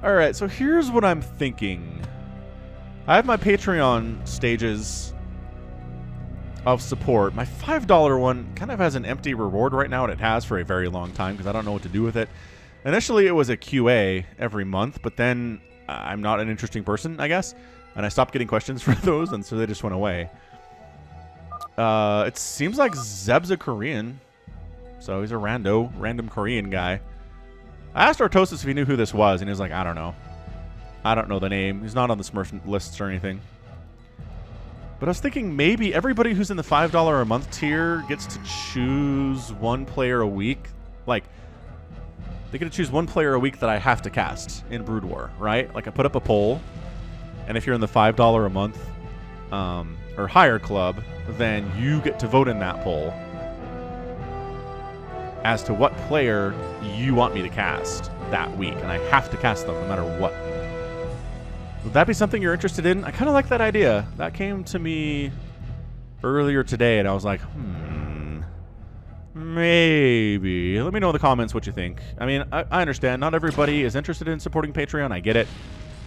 Alright, so here's what I'm thinking. I have my Patreon stages of support. My $5 one kind of has an empty reward right now, and it has for a very long time because I don't know what to do with it. Initially, it was a QA every month, but then I'm not an interesting person, I guess, and I stopped getting questions for those, and so they just went away. It seems like Zeb's a Korean, so he's a random Korean guy. I asked Artosis if he knew who this was, and he was like, I don't know. I don't know the name. He's not on the Smurf lists or anything. But I was thinking maybe everybody who's in the $5 a month tier gets to choose one player a week. Like, they get to choose one player a week that I have to cast in Brood War, right? Like, I put up a poll, and if you're in the $5 a month or higher club, then you get to vote in that poll as to what player you want me to cast that week, and I have to cast them no matter what. Would that be something you're interested in? I kind of like that idea. That came to me earlier today, and I was like, maybe. Let me know in the comments what you think. I mean, I understand. Not everybody is interested in supporting Patreon. I get it.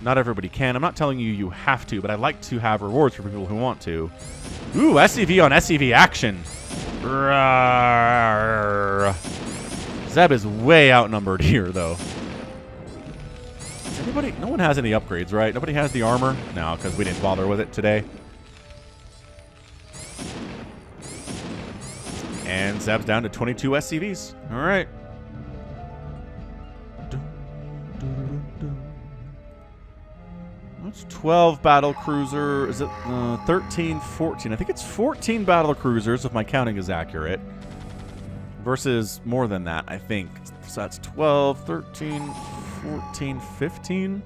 Not everybody can. I'm not telling you you have to, but I like to have rewards for people who want to. Ooh, SCV on SCV action. Rawr. Zeb is way outnumbered here, though. Does anybody? No one has any upgrades, right? Nobody has the armor? No, because we didn't bother with it today. And Zeb's down to 22 SCVs. All right. That's 12 battle cruiser. Is it 13, 14? I think it's 14 battle cruisers, if my counting is accurate. Versus more than that, I think. So that's 12, 13, 14, 15.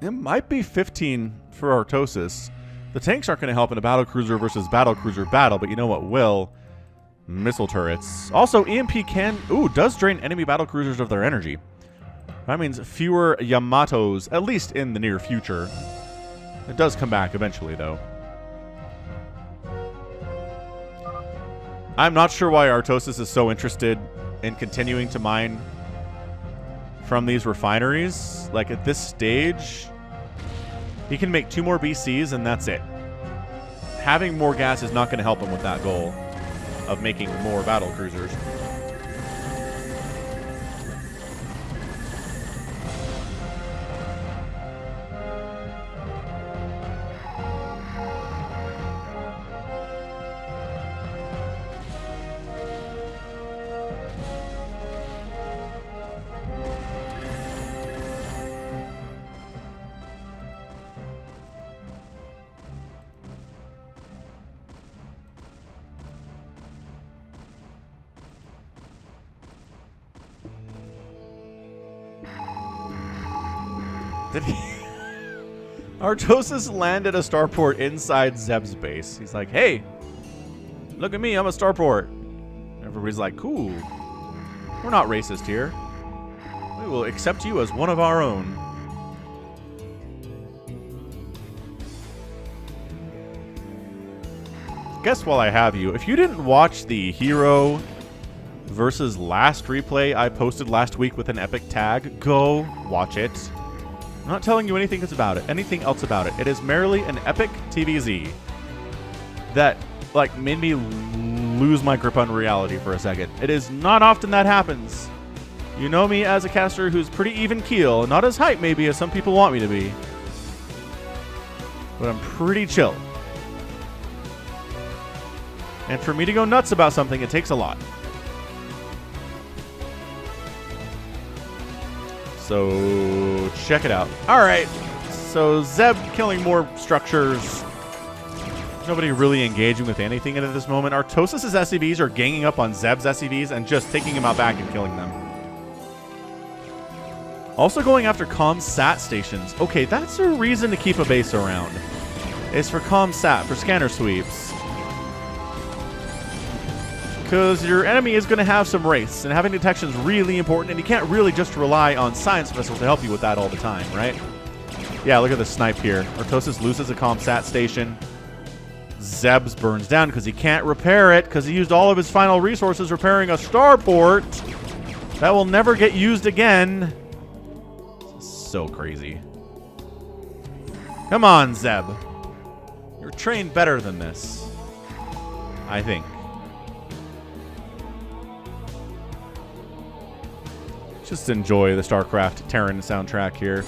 It might be 15 for Artosis. The tanks aren't going to help in a battlecruiser versus battlecruiser battle, but you know what will? Missile turrets. Also, EMP does drain enemy battlecruisers of their energy. That means fewer Yamatos, at least in the near future. It does come back eventually, though. I'm not sure why Artosis is so interested in continuing to mine from these refineries. Like, at this stage, he can make 2 more BCs, and that's it. Having more gas is not going to help him with that goal of making more battle cruisers. Artosis landed a starport inside Zeb's base. He's like, hey, look at me, I'm a starport. Everybody's like, cool. We're not racist here. We will accept you as one of our own. Guess while I have you, if you didn't watch the Hero versus Last replay I posted last week with an epic tag, go watch it. I'm not telling you anything else about it. It is merely an epic TVZ that, like, made me lose my grip on reality for a second. It is not often that happens. You know me as a caster who's pretty even keel, not as hype maybe as some people want me to be, but I'm pretty chill. And for me to go nuts about something, it takes a lot. So, check it out. Alright, so Zeb killing more structures. Nobody really engaging with anything at this moment. Artosis' SCVs are ganging up on Zeb's SCVs and just taking him out back and killing them. Also going after comm-sat stations. Okay, that's a reason to keep a base around. It's for comm-sat, for scanner sweeps. Because your enemy is going to have some wraiths, and having detection is really important, and you can't really just rely on science vessels to help you with that all the time, right? Yeah, look at the snipe here. Artosis loses a comm-sat station. Zeb's burns down because he can't repair it, because he used all of his final resources repairing a starport that will never get used again. So crazy. Come on, Zeb. You're trained better than this, I think. Just enjoy the StarCraft Terran soundtrack here.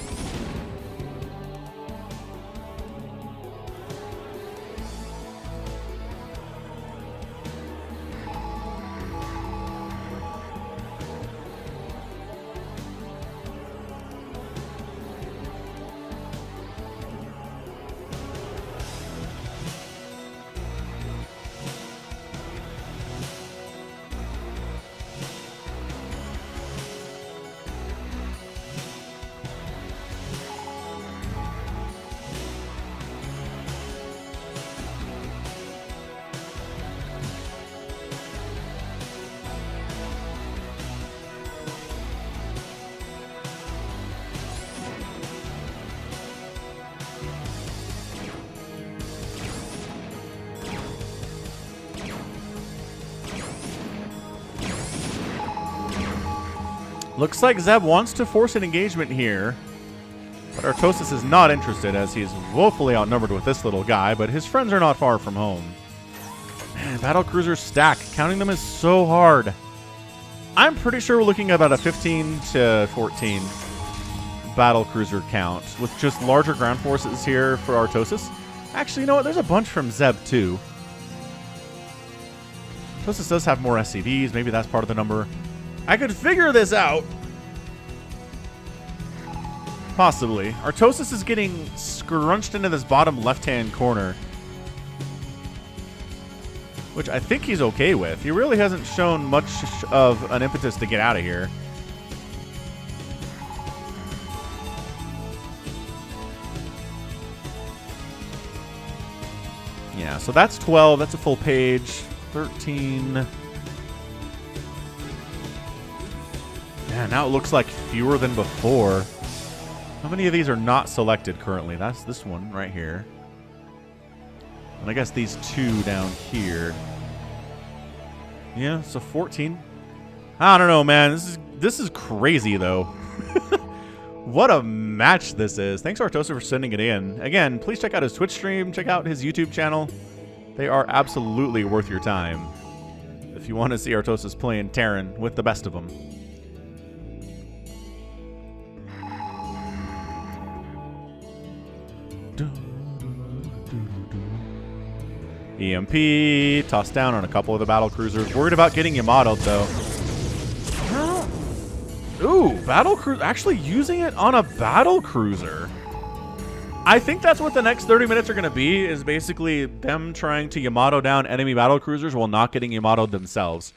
Looks like Zeb wants to force an engagement here, but Artosis is not interested as he's woefully outnumbered with this little guy, but his friends are not far from home. Man, battlecruisers stack. Counting them is so hard. I'm pretty sure we're looking at about a 15 to 14 battlecruiser count with just larger ground forces here for Artosis. Actually, you know what? There's a bunch from Zeb, too. Artosis does have more SCVs. Maybe that's part of the number. I could figure this out. Possibly. Artosis is getting scrunched into this bottom left-hand corner, which I think he's okay with. He really hasn't shown much of an impetus to get out of here. Yeah, so that's 12. That's a full page. 13. Yeah, now it looks like fewer than before. How many of these are not selected currently? That's this one right here. And I guess these two down here. Yeah, so 14. I don't know, man. This is crazy, though. What a match this is. Thanks, Artosis, for sending it in. Again, please check out his Twitch stream. Check out his YouTube channel. They are absolutely worth your time if you want to see Artosis playing Terran with the best of them. EMP, tossed down on a couple of the battle cruisers. Worried about getting Yamato'd, though. Ooh, battle cruiser. Actually using it on a battle cruiser. I think that's what the next 30 minutes are going to be, is basically them trying to Yamato down enemy battle cruisers while not getting Yamato'd themselves.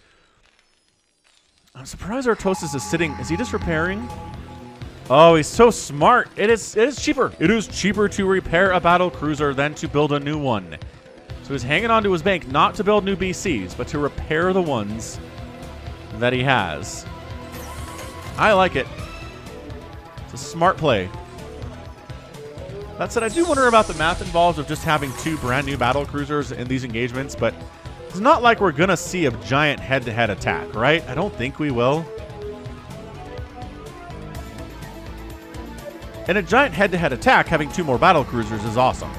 I'm surprised Artosis is sitting. Is he just repairing? Oh, he's so smart. It is cheaper. It is cheaper to repair a battle cruiser than to build a new one. So he's hanging on to his bank, not to build new BCs, but to repair the ones that he has. I like it. It's a smart play. That said, I do wonder about the math involved of just having two brand new battle cruisers in these engagements, but it's not like we're going to see a giant head-to-head attack, right? I don't think we will. In a giant head-to-head attack, having two more battle cruisers is awesome.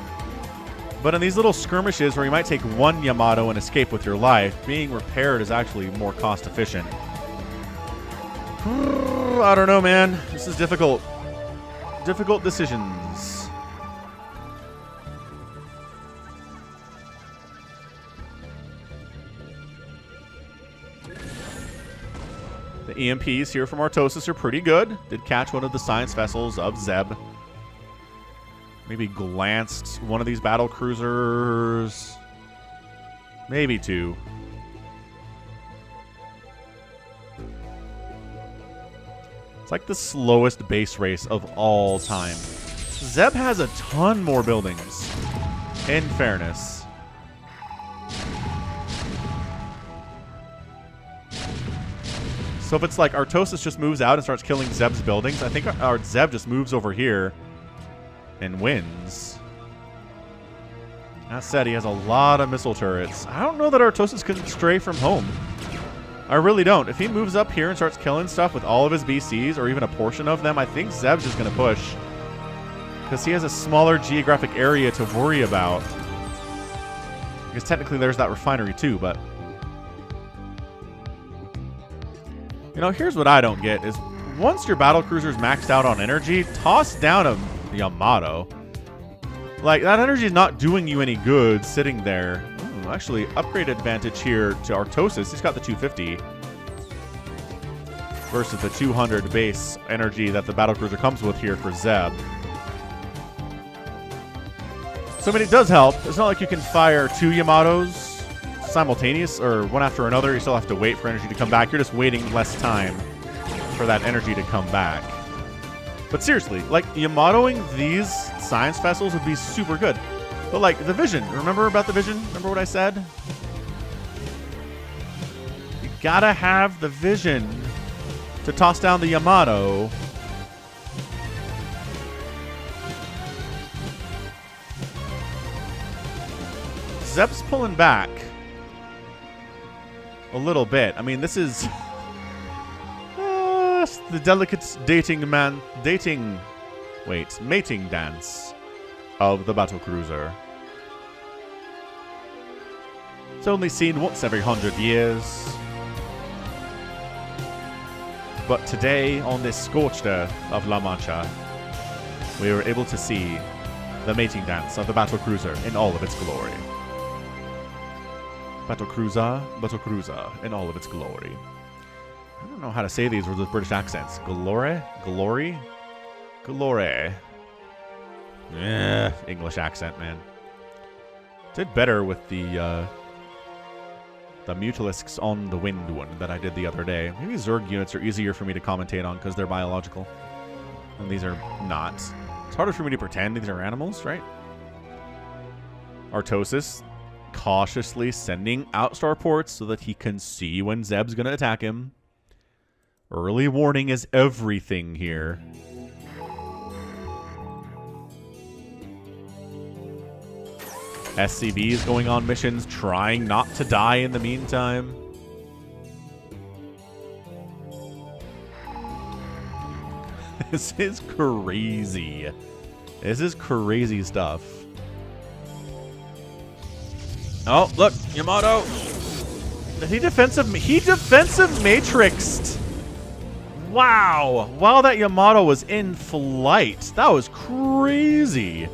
But in these little skirmishes where you might take one Yamato and escape with your life, being repaired is actually more cost efficient. I don't know, man. This is difficult. Difficult decisions. The EMPs here from Artosis are pretty good. Did catch one of the science vessels of Zeb. Maybe glanced one of these battle cruisers. Maybe two. It's like the slowest base race of all time. Zeb has a ton more buildings, in fairness. So if it's like Artosis just moves out and starts killing Zeb's buildings, I think our Zeb just moves over here and wins. That said, he has a lot of missile turrets. I don't know that Artosis can stray from home. I really don't. If he moves up here and starts killing stuff with all of his BCs, or even a portion of them, I think Zeb's just going to push. Because he has a smaller geographic area to worry about. Because technically there's that refinery too, but... You know, here's what I don't get, is once your battlecruiser's maxed out on energy, toss down a Yamato. Like, that energy is not doing you any good sitting there. Ooh, actually, upgrade advantage here to Artosis. He's got the 250 versus the 200 base energy that the battlecruiser comes with here for Zeb. So, I mean, it does help. It's not like you can fire two Yamatos simultaneous or one after another. You still have to wait for energy to come back. You're just waiting less time for that energy to come back. But seriously, like, Yamatoing these science vessels would be super good. But, like, the vision. Remember about the vision? Remember what I said? You gotta have the vision to toss down the Yamato. Zeb's pulling back a little bit. I mean, this is... the delicate mating dance of the battlecruiser. It's only seen once every 100 years. But today, on this scorched earth of La Mancha, we were able to see the mating dance of the battlecruiser in all of its glory. Battlecruiser in all of its glory. I don't know how to say these words with British accents. Glory? Glory? Glory. English accent, man. Did better with the Mutalisks on the Wind one that I did the other day. Maybe Zerg units are easier for me to commentate on because they're biological. And these are not. It's harder for me to pretend these are animals, right? Artosis. cautiously sending out starports so that he can see when Zeb's going to attack him. Early warning is everything here. SCB is going on missions, trying not to die in the meantime. This is crazy. This is crazy stuff. Oh, look, Yamato. He defensive matrixed. Wow. While that Yamato was in flight. That was crazy.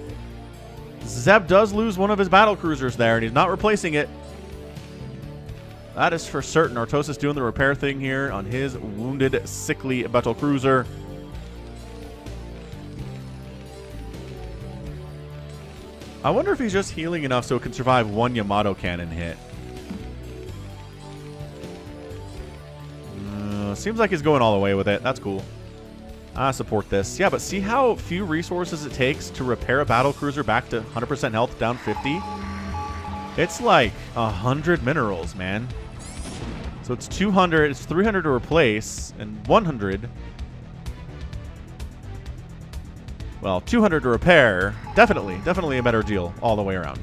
Zeb does lose one of his battle cruisers there, and he's not replacing it. That is for certain. Artosis doing the repair thing here on his wounded, sickly battle cruiser. I wonder if he's just healing enough so it can survive one Yamato cannon hit. Seems like he's going all the way with it. That's cool. I support this. Yeah, but see how few resources it takes to repair a battle cruiser back to 100% health down 50? It's like 100 minerals, man. So it's 200, it's 300 to replace, and 100. Well, 200 to repair. Definitely a better deal all the way around.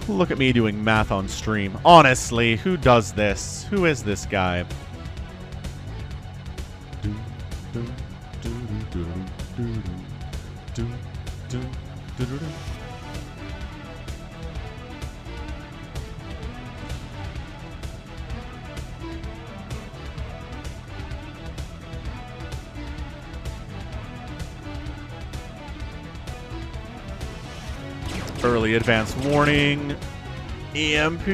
Look at me doing math on stream. Honestly, who does this? Who is this guy? Early advance warning. EMP.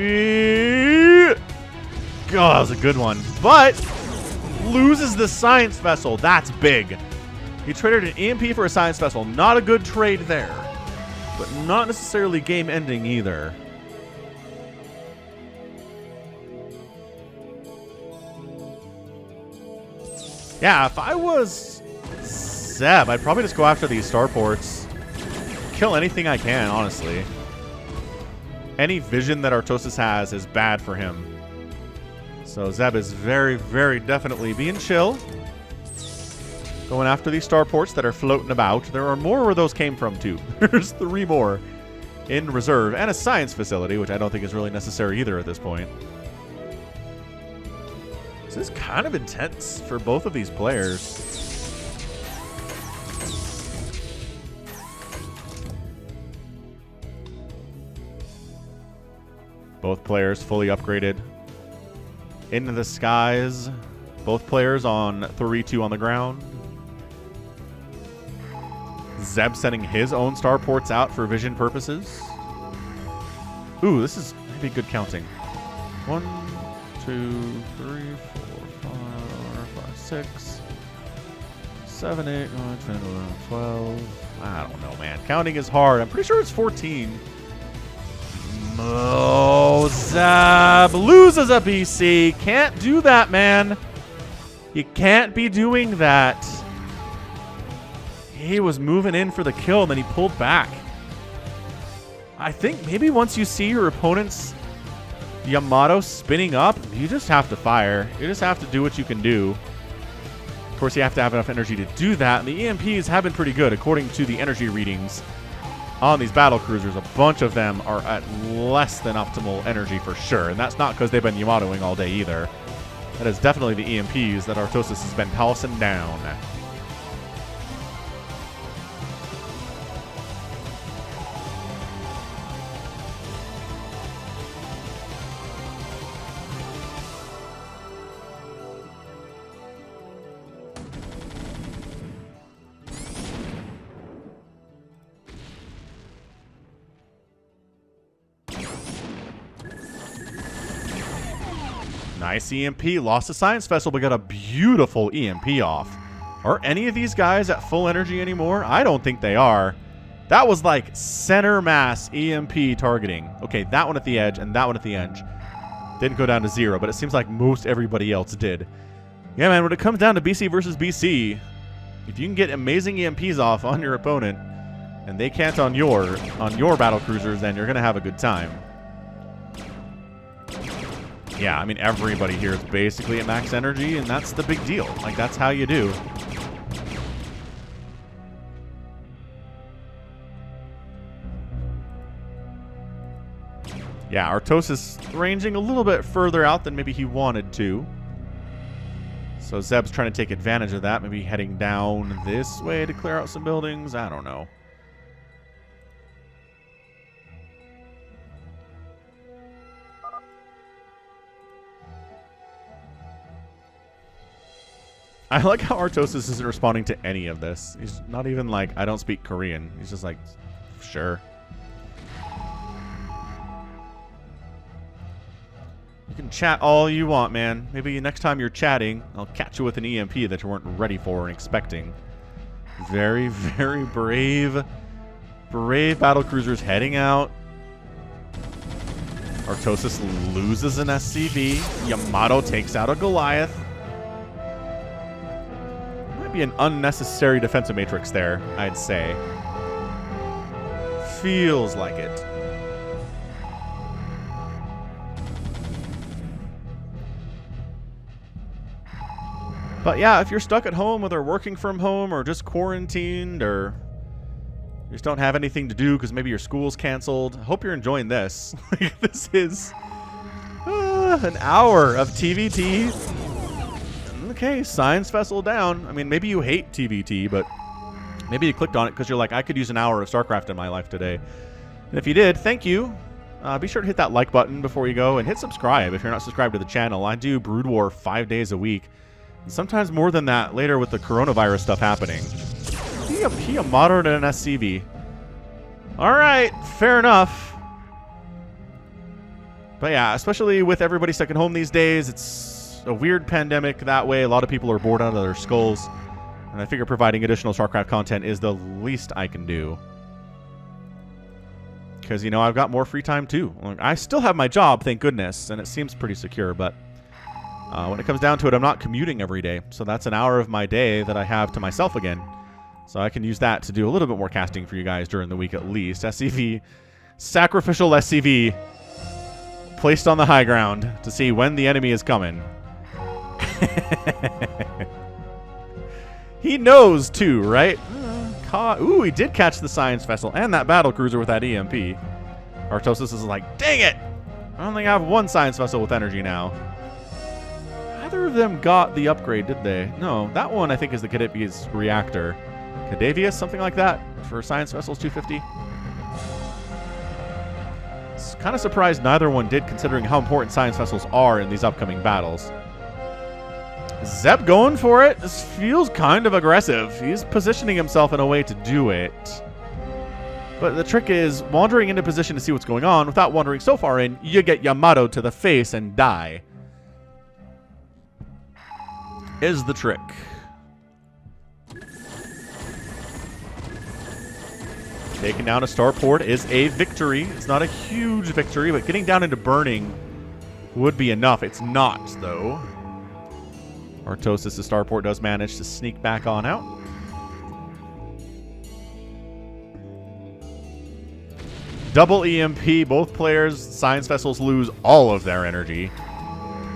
God, that was a good one. But loses the science vessel. That's big. He traded an EMP for a science vessel. Not a good trade there. But not necessarily game ending either. Yeah, if I was Zeb, I'd probably just go after these starports. Kill anything I can, honestly. Any vision that Artosis has is bad for him. So Zeb is very definitely being chill. Going after these starports that are floating about. There are more where those came from, too. There's 3 more in reserve. And a science facility, which I don't think is really necessary either at this point. This is kind of intense for both of these players. Both players fully upgraded into the skies. Both players on 3-2 on the ground. Zeb sending his own starports out for vision purposes. Ooh, this is maybe good counting. 1, 2, 3, 4, 5, 6, 7, 8, 9, 10, 11, 12. I don't know, man. Counting is hard. I'm pretty sure it's 14. Oh, Zeb loses a BC. Can't do that, man. You can't be doing that. He was moving in for the kill, and then he pulled back. I think maybe once you see your opponent's Yamato spinning up, you just have to fire. You just have to do what you can do. Of course, you have to have enough energy to do that, and the EMPs have been pretty good according to the energy readings. On these battle cruisers, a bunch of them are at less than optimal energy for sure. And that's not because they've been Yamatoing all day either. That is definitely the EMPs that Artosis has been tossing down. Nice EMP. Lost a science vessel, but got a beautiful EMP off. Are any of these guys at full energy anymore? I don't think they are. That was like center mass EMP targeting. Okay, that one at the edge and that one at the edge. Didn't go down to 0, but it seems like most everybody else did. Yeah, man, when it comes down to BC versus BC, if you can get amazing EMPs off on your opponent, and they can't on your battle cruisers, then you're going to have a good time. Yeah, I mean, everybody here is basically at max energy, and that's the big deal. Like, that's how you do. Yeah, Artosis ranging a little bit further out than maybe he wanted to. So Zeb's trying to take advantage of that, maybe heading down this way to clear out some buildings. I don't know. I like how Artosis isn't responding to any of this. He's not even like, I don't speak Korean. He's just like, sure. You can chat all you want, man. Maybe next time you're chatting, I'll catch you with an EMP that you weren't ready for and expecting. Very, very brave. Brave battlecruisers heading out. Artosis loses an SCV. Yamato takes out a Goliath. Might be an unnecessary defensive matrix there, I'd say. Feels like it. But yeah, if you're stuck at home, whether working from home or just quarantined or you just don't have anything to do because maybe your school's canceled, I hope you're enjoying this. This is an hour of TVT. Okay, Science Vessel down. I mean, maybe you hate TVT, but maybe you clicked on it because you're like, I could use an hour of StarCraft in my life today. And if you did, thank you. Be sure to hit that like button before you go and hit subscribe if you're not subscribed to the channel. I do Brood War 5 days a week. Sometimes more than that later with the coronavirus stuff happening. He a moderate and an SCV. Alright, fair enough. But yeah, especially with everybody stuck at home these days, it's a weird pandemic that way. A lot of people are bored out of their skulls. And I figure providing additional StarCraft content is the least I can do. Because, you know, I've got more free time too. I still have my job, thank goodness, and it seems pretty secure, but when it comes down to it, I'm not commuting every day. So that's an hour of my day that I have to myself again. So I can use that to do a little bit more casting for you guys during the week at least. SCV, sacrificial SCV, placed on the high ground to see when the enemy is coming. He knows too, right? Ooh, he did catch the Science Vessel and that battle cruiser with that EMP. Artosis is like, dang it! I don't think I have one Science Vessel with energy now. Neither of them got the upgrade, did they? No, that one I think is the Cadavius reactor. Cadavius, something like that, for Science Vessels 250. It's kind of surprised neither one did, considering how important Science Vessels are in these upcoming battles. Zeb going for it. This feels kind of aggressive. He's positioning himself in a way to do it. But the trick is wandering into position to see what's going on. Without wandering so far in, you get Yamato to the face and die. Is the trick. Taking down a starport is a victory. It's not a huge victory, but getting down into burning would be enough. It's not, though. Artosis' starport does manage to sneak back on out. Double EMP. Both players, Science Vessels, lose all of their energy.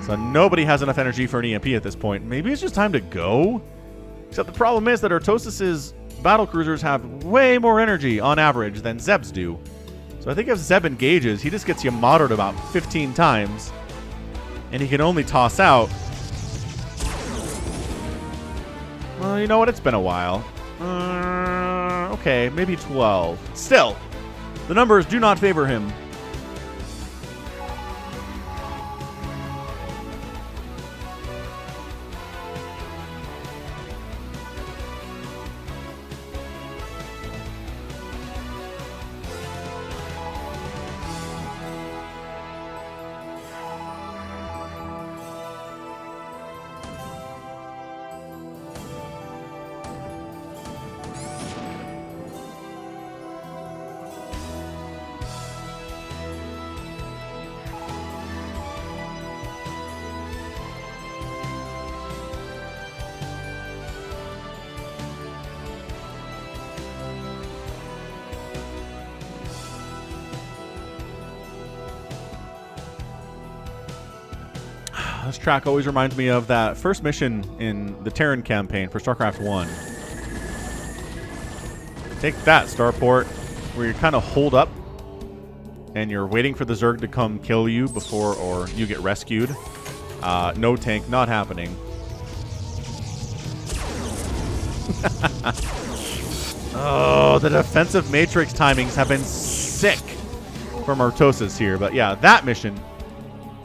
So nobody has enough energy for an EMP at this point. Maybe it's just time to go? Except the problem is that Artosis' battlecruisers have way more energy on average than Zeb's do. So I think if Zeb engages, he just gets Yamato'd about 15 times. And he can only toss out... Well, you know what? It's been a while. Okay, maybe 12. Still, the numbers do not favor him. this track always reminds me of that first mission in the Terran campaign for StarCraft 1. Take that, Starport, where you're kind of holed up and you're waiting for the Zerg to come kill you before or you get rescued. No tank, not happening. Oh, the defensive matrix timings have been sick from Artosis here. But yeah, that mission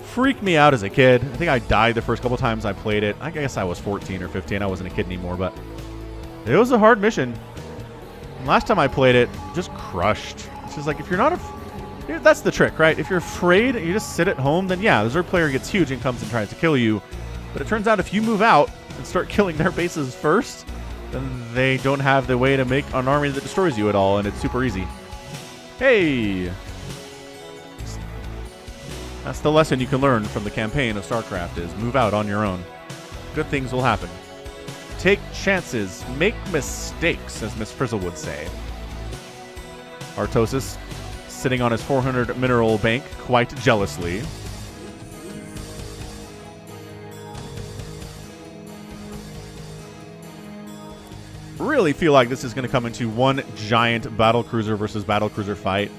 freaked me out as a kid. I think I died the first couple times I played it. I guess I was 14 or 15. I wasn't a kid anymore, but it was a hard mission. Last time I played it, just crushed. It's just like, if you're not that's the trick, right? If you're afraid and you just sit at home, then yeah, the Zerg player gets huge and comes and tries to kill you. But it turns out if you move out and start killing their bases first, then they don't have the way to make an army that destroys you at all, and it's super easy. Hey! That's the lesson you can learn from the campaign of StarCraft, is move out on your own. Good things will happen. Take chances. Make mistakes, as Miss Frizzle would say. Artosis sitting on his 400 mineral bank quite jealously. Really feel like this is going to come into one giant battlecruiser versus battlecruiser fight,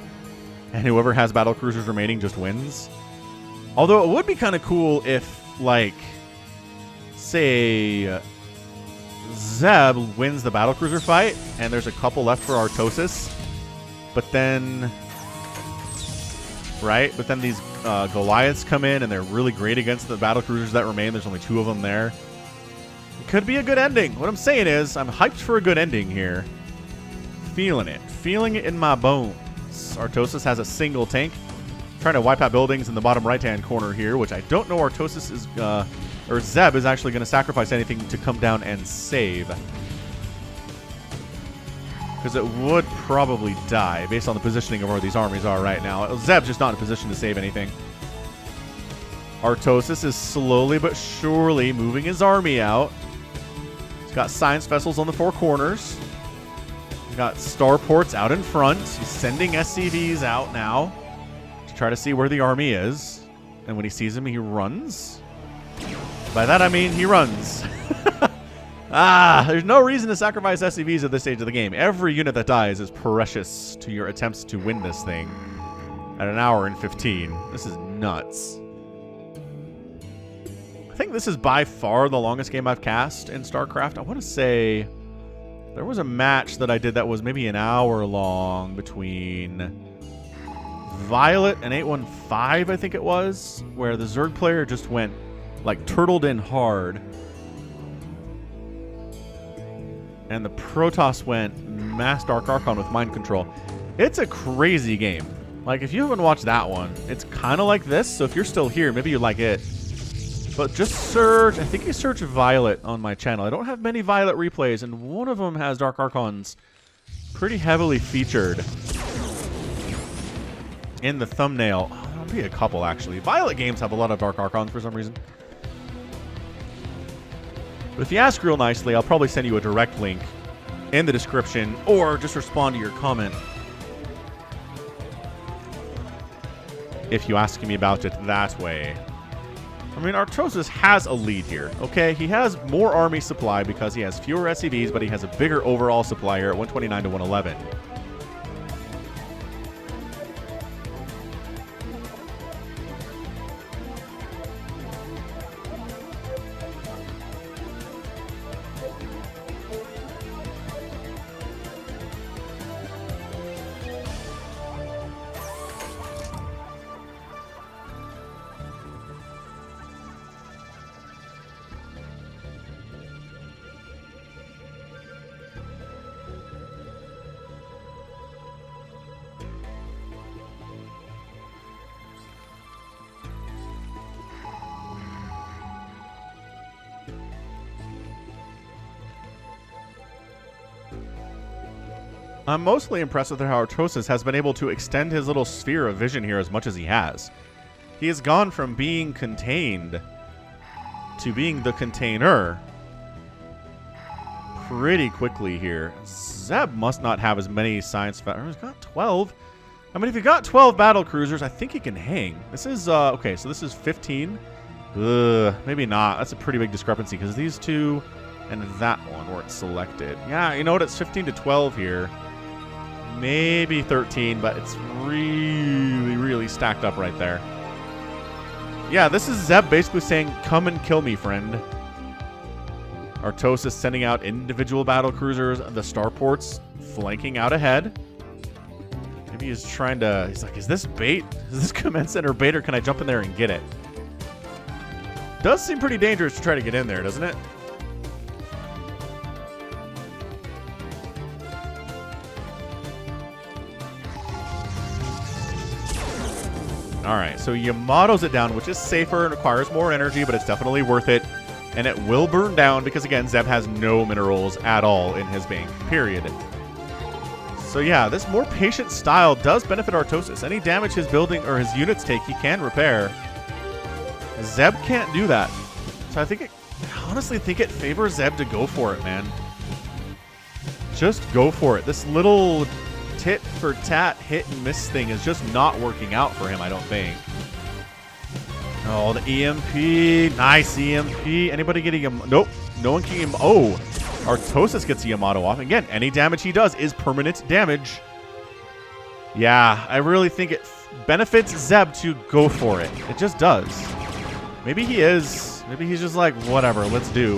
and whoever has battlecruisers remaining just wins. Although it would be kind of cool if, like, say, Zeb wins the battlecruiser fight, and there's a couple left for Artosis, but then, right? But then these Goliaths come in, and they're really great against the battlecruisers that remain. There's only 2 of them there. It could be a good ending. What I'm saying is, I'm hyped for a good ending here. Feeling it. Feeling it in my bones. Artosis has a single tank. Trying to wipe out buildings in the bottom right-hand corner here, which I don't know Artosis is, or Zeb is actually going to sacrifice anything to come down and save. Because it would probably die based on the positioning of where these armies are right now. Zeb's just not in a position to save anything. Artosis is slowly but surely moving his army out. He's got science vessels on the 4 corners. He's got starports out in front. He's sending SCVs out now to try to see where the army is. And when he sees them, he runs. By that I mean he runs. There's no reason to sacrifice SCVs at this stage of the game. Every unit that dies is precious to your attempts to win this thing at 1 hour and 15. This is nuts. I think this is by far the longest game I've cast in StarCraft. I want to say there was a match that I did that was maybe 1 hour long between Violet and 815, I think it was, where the Zerg player just went, like, turtled in hard. And the Protoss went Mass Dark Archon with Mind Control. It's a crazy game. Like, if you haven't watched that one, it's kind of like this, so if you're still here, maybe you like it. But just search, I think you search Violet on my channel. I don't have many Violet replays, and one of them has Dark Archons pretty heavily featured in the thumbnail. Oh, there'll be a couple, actually. Violet games have a lot of Dark Archons for some reason. But if you ask real nicely, I'll probably send you a direct link in the description, or just respond to your comment if you ask me about it that way. I mean, Artosis has a lead here, okay? He has more army supply because he has fewer SCVs, but he has a bigger overall supply here at 129 to 111. I'm mostly impressed with how Artosis has been able to extend his little sphere of vision here as much as he has. He has gone from being contained to being the container pretty quickly here. Zeb must not have as many science... He's got 12. I mean, if you got 12 battle cruisers, I think he can hang. This is, okay, so this is 15. Maybe not. That's a pretty big discrepancy because these two and that one weren't selected. Yeah, you know what? It's 15 to 12 here. Maybe 13, but it's really, really stacked up right there. Yeah, this is Zeb basically saying, come and kill me, friend. Artosis sending out individual battle cruisers, the starports flanking out ahead. Maybe he's trying to... He's like, is this bait? Is this command center bait, or can I jump in there and get it? Does seem pretty dangerous to try to get in there, doesn't it? Alright, so Yamato's it down, which is safer and requires more energy, but it's definitely worth it. And it will burn down because, again, Zeb has no minerals at all in his bank, period. So yeah, this more patient style does benefit Artosis. Any damage his building or his units take, he can repair. Zeb can't do that. So I honestly think it favors Zeb to go for it, man. Just go for it. This little tit for tat hit and miss thing is just not working out for him, I don't think. Oh, the EMP. Nice EMP. Anybody getting him? Nope. No one can. Oh, Artosis gets Yamato off. Again, any damage he does is permanent damage. Yeah, I really think it benefits Zeb to go for it. It just does. Maybe he is. Maybe he's just like, whatever, let's do.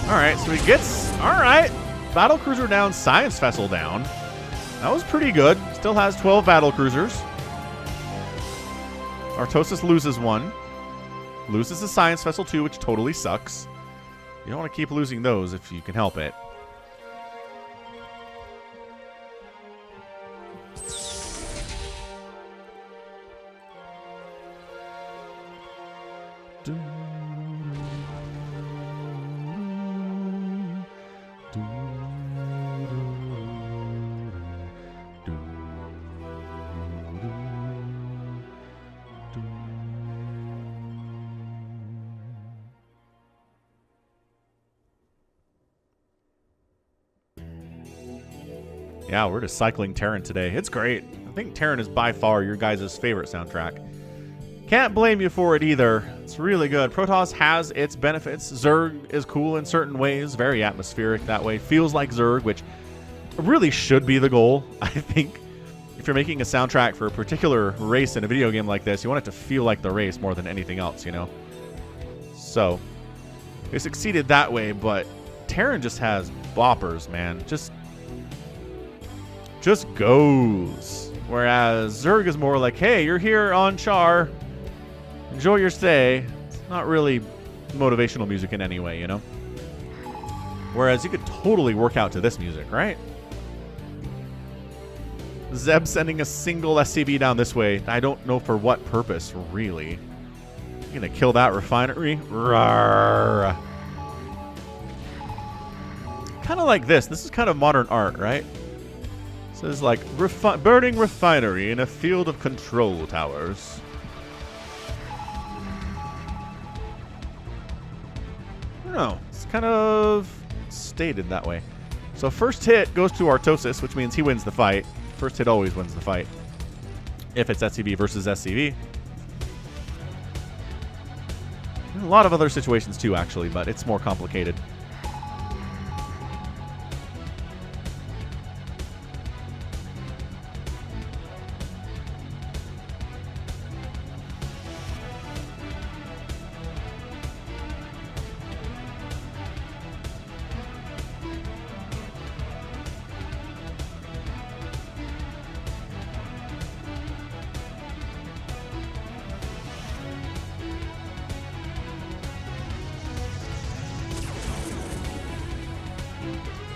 All right, so he gets, all right. Battle cruiser down, science vessel down. That was pretty good. Still has 12 battle cruisers. Artosis loses one. Loses the science vessel too, which totally sucks. You don't want to keep losing those if you can help it. Yeah, we're just cycling Terran today. It's great. I think Terran is by far your guys' favorite soundtrack. Can't blame you for it either. It's really good. Protoss has its benefits. Zerg is cool in certain ways. Very atmospheric that way. Feels like Zerg, which really should be the goal. I think if you're making a soundtrack for a particular race in a video game like this, you want it to feel like the race more than anything else, you know? So, they succeeded that way, but Terran just has boppers, man. Just goes. Whereas Zerg is more like, hey, you're here on Char. Enjoy your stay. It's not really motivational music in any way, you know? Whereas you could totally work out to this music, right? Zeb sending a single SCB down this way. I don't know for what purpose, really. You're gonna kill that refinery? Rawr. Kind of like this. This is kind of modern art, right? So it's like burning refinery in a field of control towers. I don't know. It's kind of stated that way. So first hit goes to Artosis, which means he wins the fight. First hit always wins the fight. If it's SCV versus SCV. A lot of other situations too, actually, but it's more complicated.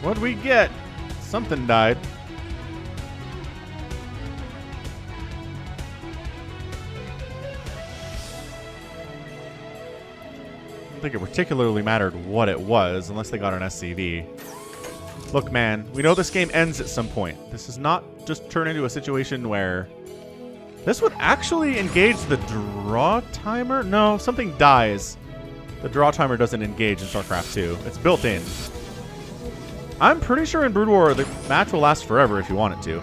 What'd we get? Something died. I don't think it particularly mattered what it was, unless they got an SCV. Look, man, we know this game ends at some point. This does not just turn into a situation where... This would actually engage the draw timer? No, something dies. The draw timer doesn't engage in StarCraft 2. It's built in. I'm pretty sure in Brood War the match will last forever if you want it to.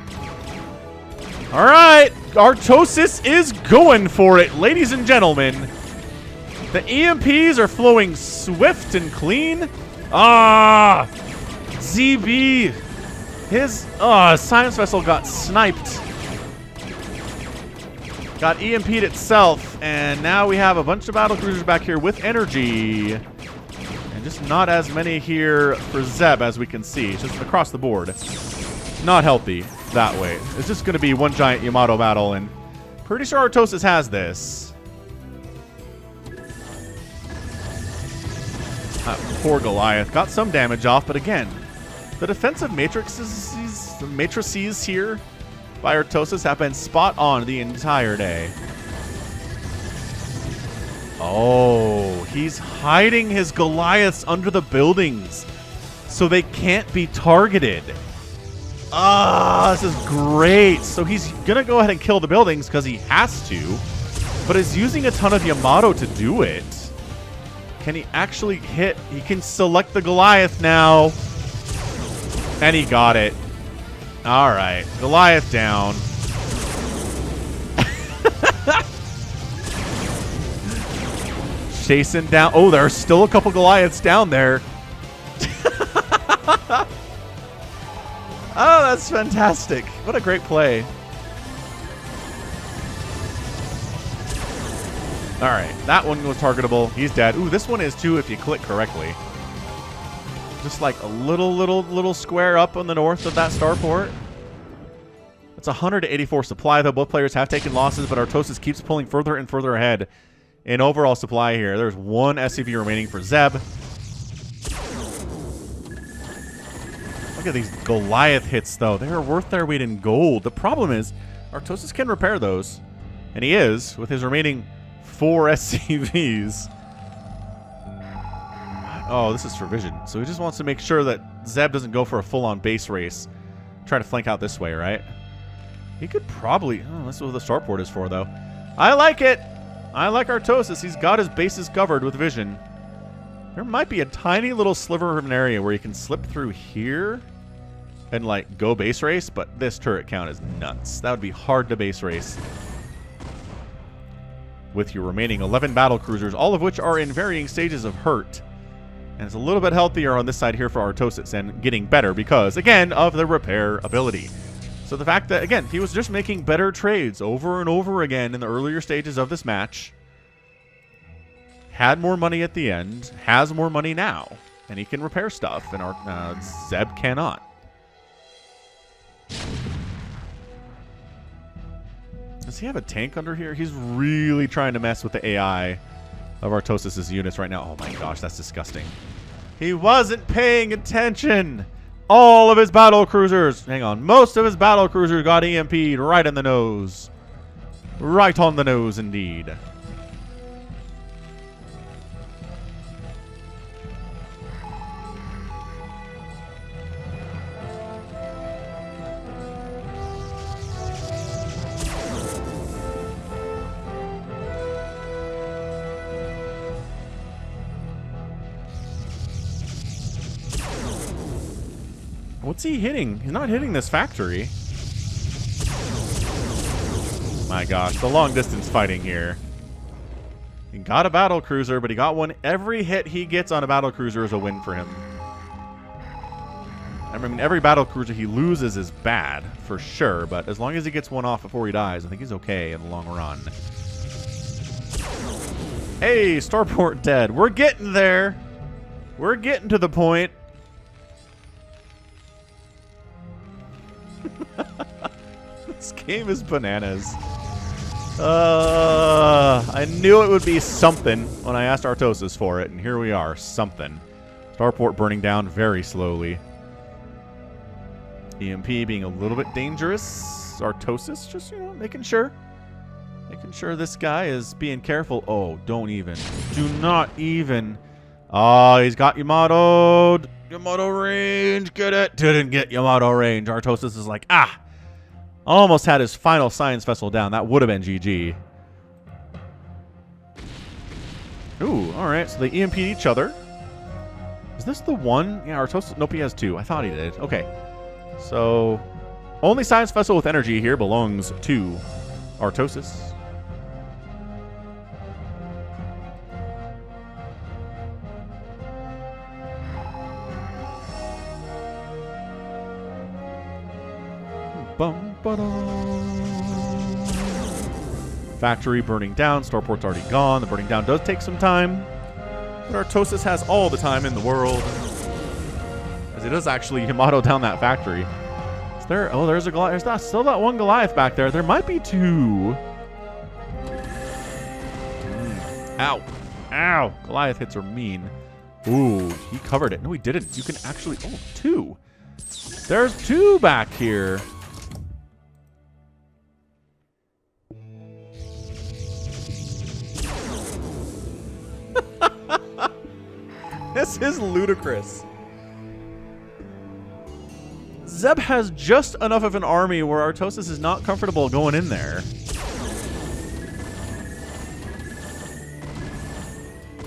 Alright! Artosis is going for it, ladies and gentlemen. The EMPs are flowing swift and clean. Ah! ZB. His science vessel got sniped. Got EMP'd itself. And now we have a bunch of battle cruisers back here with energy. And just not as many here for Zeb as we can see. It's just across the board. Not healthy that way. It's just going to be one giant Yamato battle. And pretty sure Artosis has this. Poor Goliath. Got some damage off, but again, the defensive matrices here by Artosis have been spot on the entire day. Oh, he's hiding his Goliaths under the buildings so they can't be targeted. This is great. So he's going to go ahead and kill the buildings because he has to, but is using a ton of Yamato to do it. Can he actually hit? He can select the Goliath now. And he got it. All right. Goliath down. Chasing down. Oh, there are still a couple Goliaths down there. Oh, that's fantastic. What a great play. All right, that one was targetable. He's dead. Ooh, this one is too if you click correctly. Just like a little square up on the north of that starport. It's 184 supply, though. Both players have taken losses, but Artosis keeps pulling further and further ahead in overall supply here. There's one SCV remaining for Zeb. Look at these Goliath hits, though. They are worth their weight in gold. The problem is Artosis can repair those, and he is with his remaining 4 SCVs. Oh, this is for vision. So he just wants to make sure that Zeb doesn't go for a full-on base race. Try to flank out this way, right? He could probably... Oh, this is what the starport is for, though. I like it! I like Artosis. He's got his bases covered with vision. There might be a tiny little sliver of an area where you can slip through here and, like, go base race, but this turret count is nuts. That would be hard to base race with your remaining 11 battle cruisers, all of which are in varying stages of hurt. And it's a little bit healthier on this side here for Artosis, and getting better because, again, of the repair ability. So the fact that, again, he was just making better trades over and over again in the earlier stages of this match, had more money at the end, has more money now, and he can repair stuff, and Zeb cannot. Does he have a tank under here? He's really trying to mess with the AI of Artosis' units right now. Oh my gosh, that's disgusting. He wasn't paying attention. All of his battle cruisers, hang on, most of his battle cruisers got EMP'd right in the nose. Right on the nose, indeed. What's he hitting? He's not hitting this factory. My gosh, the long distance fighting here. He got a battle cruiser, but he got one. Every hit he gets on a battle cruiser is a win for him. I mean, every battle cruiser he loses is bad, for sure, but as long as he gets one off before he dies, I think he's okay in the long run. Hey, starport dead. We're getting there. We're getting to the point. This game is bananas. I knew it would be something when I asked Artosis for it, and here we are, something. Starport burning down very slowly. EMP being a little bit dangerous. Artosis just, you know, making sure this guy is being careful. Oh, don't even. Do not even. Oh, he's got Yamato'd. Yamato range, get it. Didn't get Yamato range. Artosis is like, ah. Almost had his final science vessel down. That would have been GG. Ooh, all right. So they EMP'd each other. Is this the one? Yeah, Artosis. Nope, he has 2. I thought he did. Okay. So only science vessel with energy here belongs to Artosis. Bum, ba-dum. Factory burning down. Starport's already gone. The burning down does take some time. But Artosis has all the time in the world. As it does actually Yamato down that factory. Is there? Oh, there's a Goliath. There's still that one Goliath back there. There might be two. Ow. Ow. Goliath hits are mean. Ooh, he covered it. No, he didn't. You can actually... Oh, two. There's two back here. This is ludicrous. Zeb has just enough of an army where Artosis is not comfortable going in there.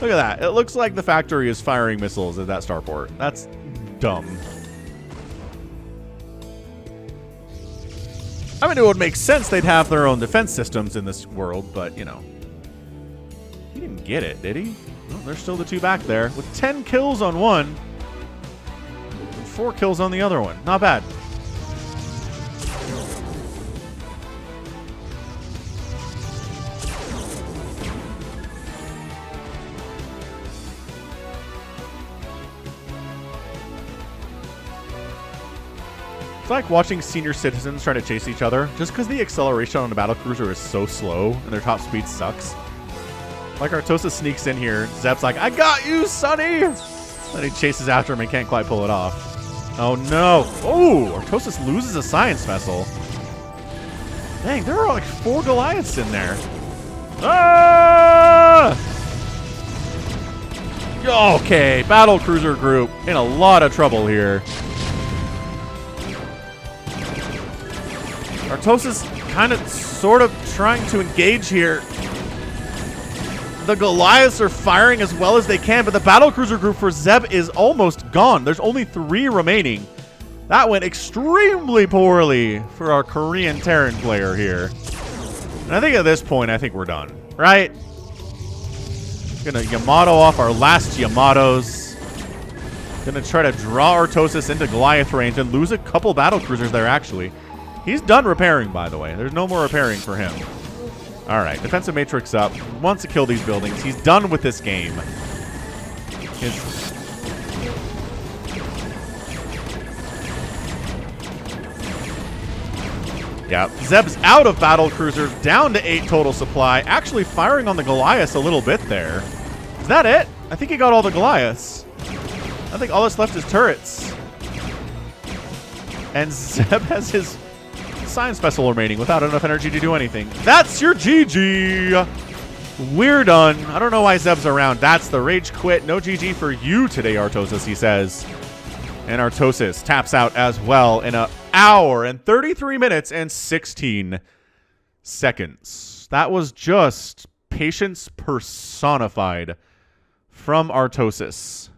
Look at that. It looks like the factory is firing missiles at that starport. That's dumb. I mean, it would make sense they'd have their own defense systems in this world, but, you know. He didn't get it, did he? Oh, there's still the two back there with 10 kills on one and 4 kills on the other one. Not bad. It's like watching senior citizens trying to chase each other just because the acceleration on the battlecruiser is so slow and their top speed sucks. Like Artosis sneaks in here. Zeb's like, I got you, Sonny! Then he chases after him and can't quite pull it off. Oh, no. Oh, Artosis loses a science vessel. Dang, there are like 4 Goliaths in there. Ah! Okay, battlecruiser group in a lot of trouble here. Artosis kind of sort of trying to engage here. The Goliaths are firing as well as they can, but the battlecruiser group for Zeb is almost gone. There's only 3 remaining. That went extremely poorly for our Korean Terran player here. And I think at this point, I think we're done, right? Gonna Yamato off our last Yamatos. Gonna try to draw Artosis into Goliath range and lose a couple battlecruisers there, actually. He's done repairing, by the way. There's no more repairing for him. All right, defensive matrix up. Wants to kill these buildings. He's done with this game. Yeah, Zeb's out of battle cruisers, down to 8 total supply. Actually firing on the Goliaths a little bit there. Is that it? I think he got all the Goliaths. I think all that's left is turrets. And Zeb has his science vessel remaining without enough energy to do anything. That's your GG. We're done. I don't know why Zeb's around. That's the rage quit. No GG for you today, Artosis, he says. And Artosis taps out as well in an hour and 33 minutes and 16 seconds. That was just patience personified from Artosis.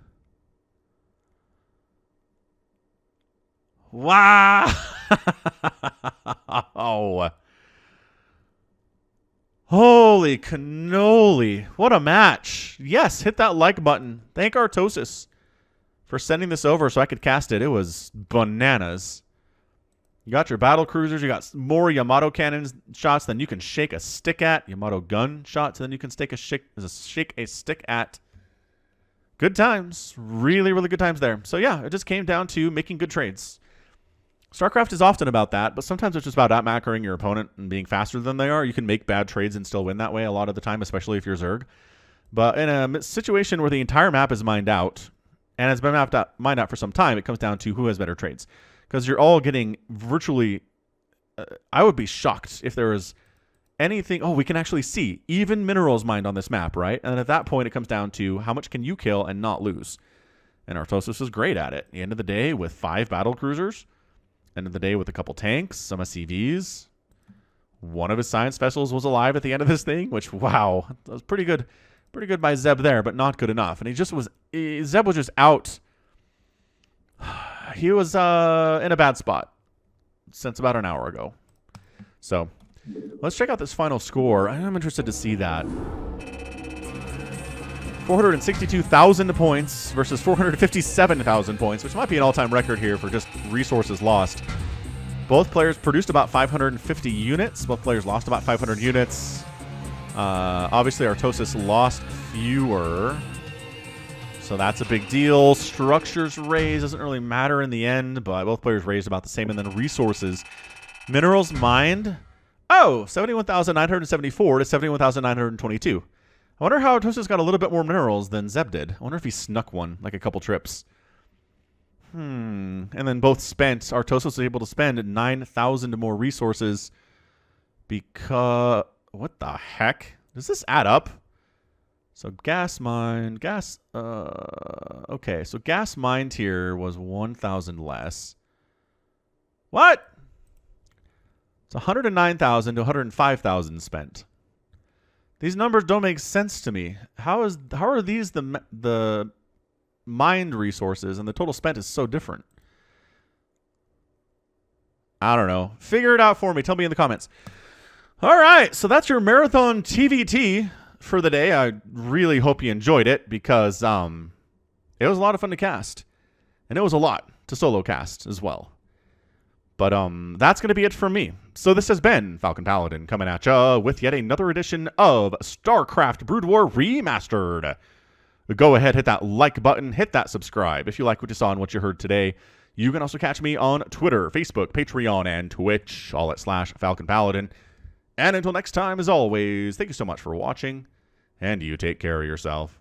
Wow. Oh. Holy cannoli. What a match. Yes, hit that like button. Thank Artosis for sending this over so I could cast it. It was bananas. You got your battle cruisers. You got more Yamato cannon shots than you can shake a stick at. Yamato gun shots than you can shake a stick at. Good times. Really, really good times there. So yeah, it just came down to making good trades. StarCraft is often about that, but sometimes it's just about outmacroing your opponent and being faster than they are. You can make bad trades and still win that way a lot of the time, especially if you're Zerg. But in a situation where the entire map is mined out, and has been mined out for some time, it comes down to who has better trades. Because you're all getting virtually... I would be shocked if there was anything... Oh, we can actually see even minerals mined on this map, right? And at that point, it comes down to how much can you kill and not lose. And Artosis is great at it. At the end of the day, with 5 battle cruisers... End of the day with a couple tanks, some SCVs. One of his science vessels was alive at the end of this thing, which, wow, that was pretty good. Pretty good by Zeb there, but not good enough. And he just was, Zeb was just out. He was in a bad spot since about an hour ago. So let's check out this final score. I'm interested to see that. 462,000 points versus 457,000 points, which might be an all-time record here for just resources lost. Both players produced about 550 units. Both players lost about 500 units. Obviously, Artosis lost fewer. So that's a big deal. Structures raised doesn't really matter in the end, but both players raised about the same. And then resources. Minerals mined. Oh, 71,974 to 71,922. I wonder how Artosis got a little bit more minerals than Zeb did. I wonder if he snuck one, like a couple trips. And then both spent. Artosis was able to spend 9,000 more resources because... What the heck? Does this add up? So gas mined, okay, so gas mined here was 1,000 less. What? It's 109,000 to 105,000 spent. These numbers don't make sense to me. How are these the mined resources and the total spent is so different? I don't know. Figure it out for me. Tell me in the comments. All right, so that's your marathon TVT for the day. I really hope you enjoyed it because it was a lot of fun to cast. And it was a lot to solo cast as well. But that's going to be it for me. So this has been Falcon Paladin coming at ya with yet another edition of StarCraft Brood War Remastered. Go ahead, hit that like button, hit that subscribe if you like what you saw and what you heard today. You can also catch me on Twitter, Facebook, Patreon, and Twitch, all at /Falcon Paladin. And until next time, as always, thank you so much for watching, and you take care of yourself.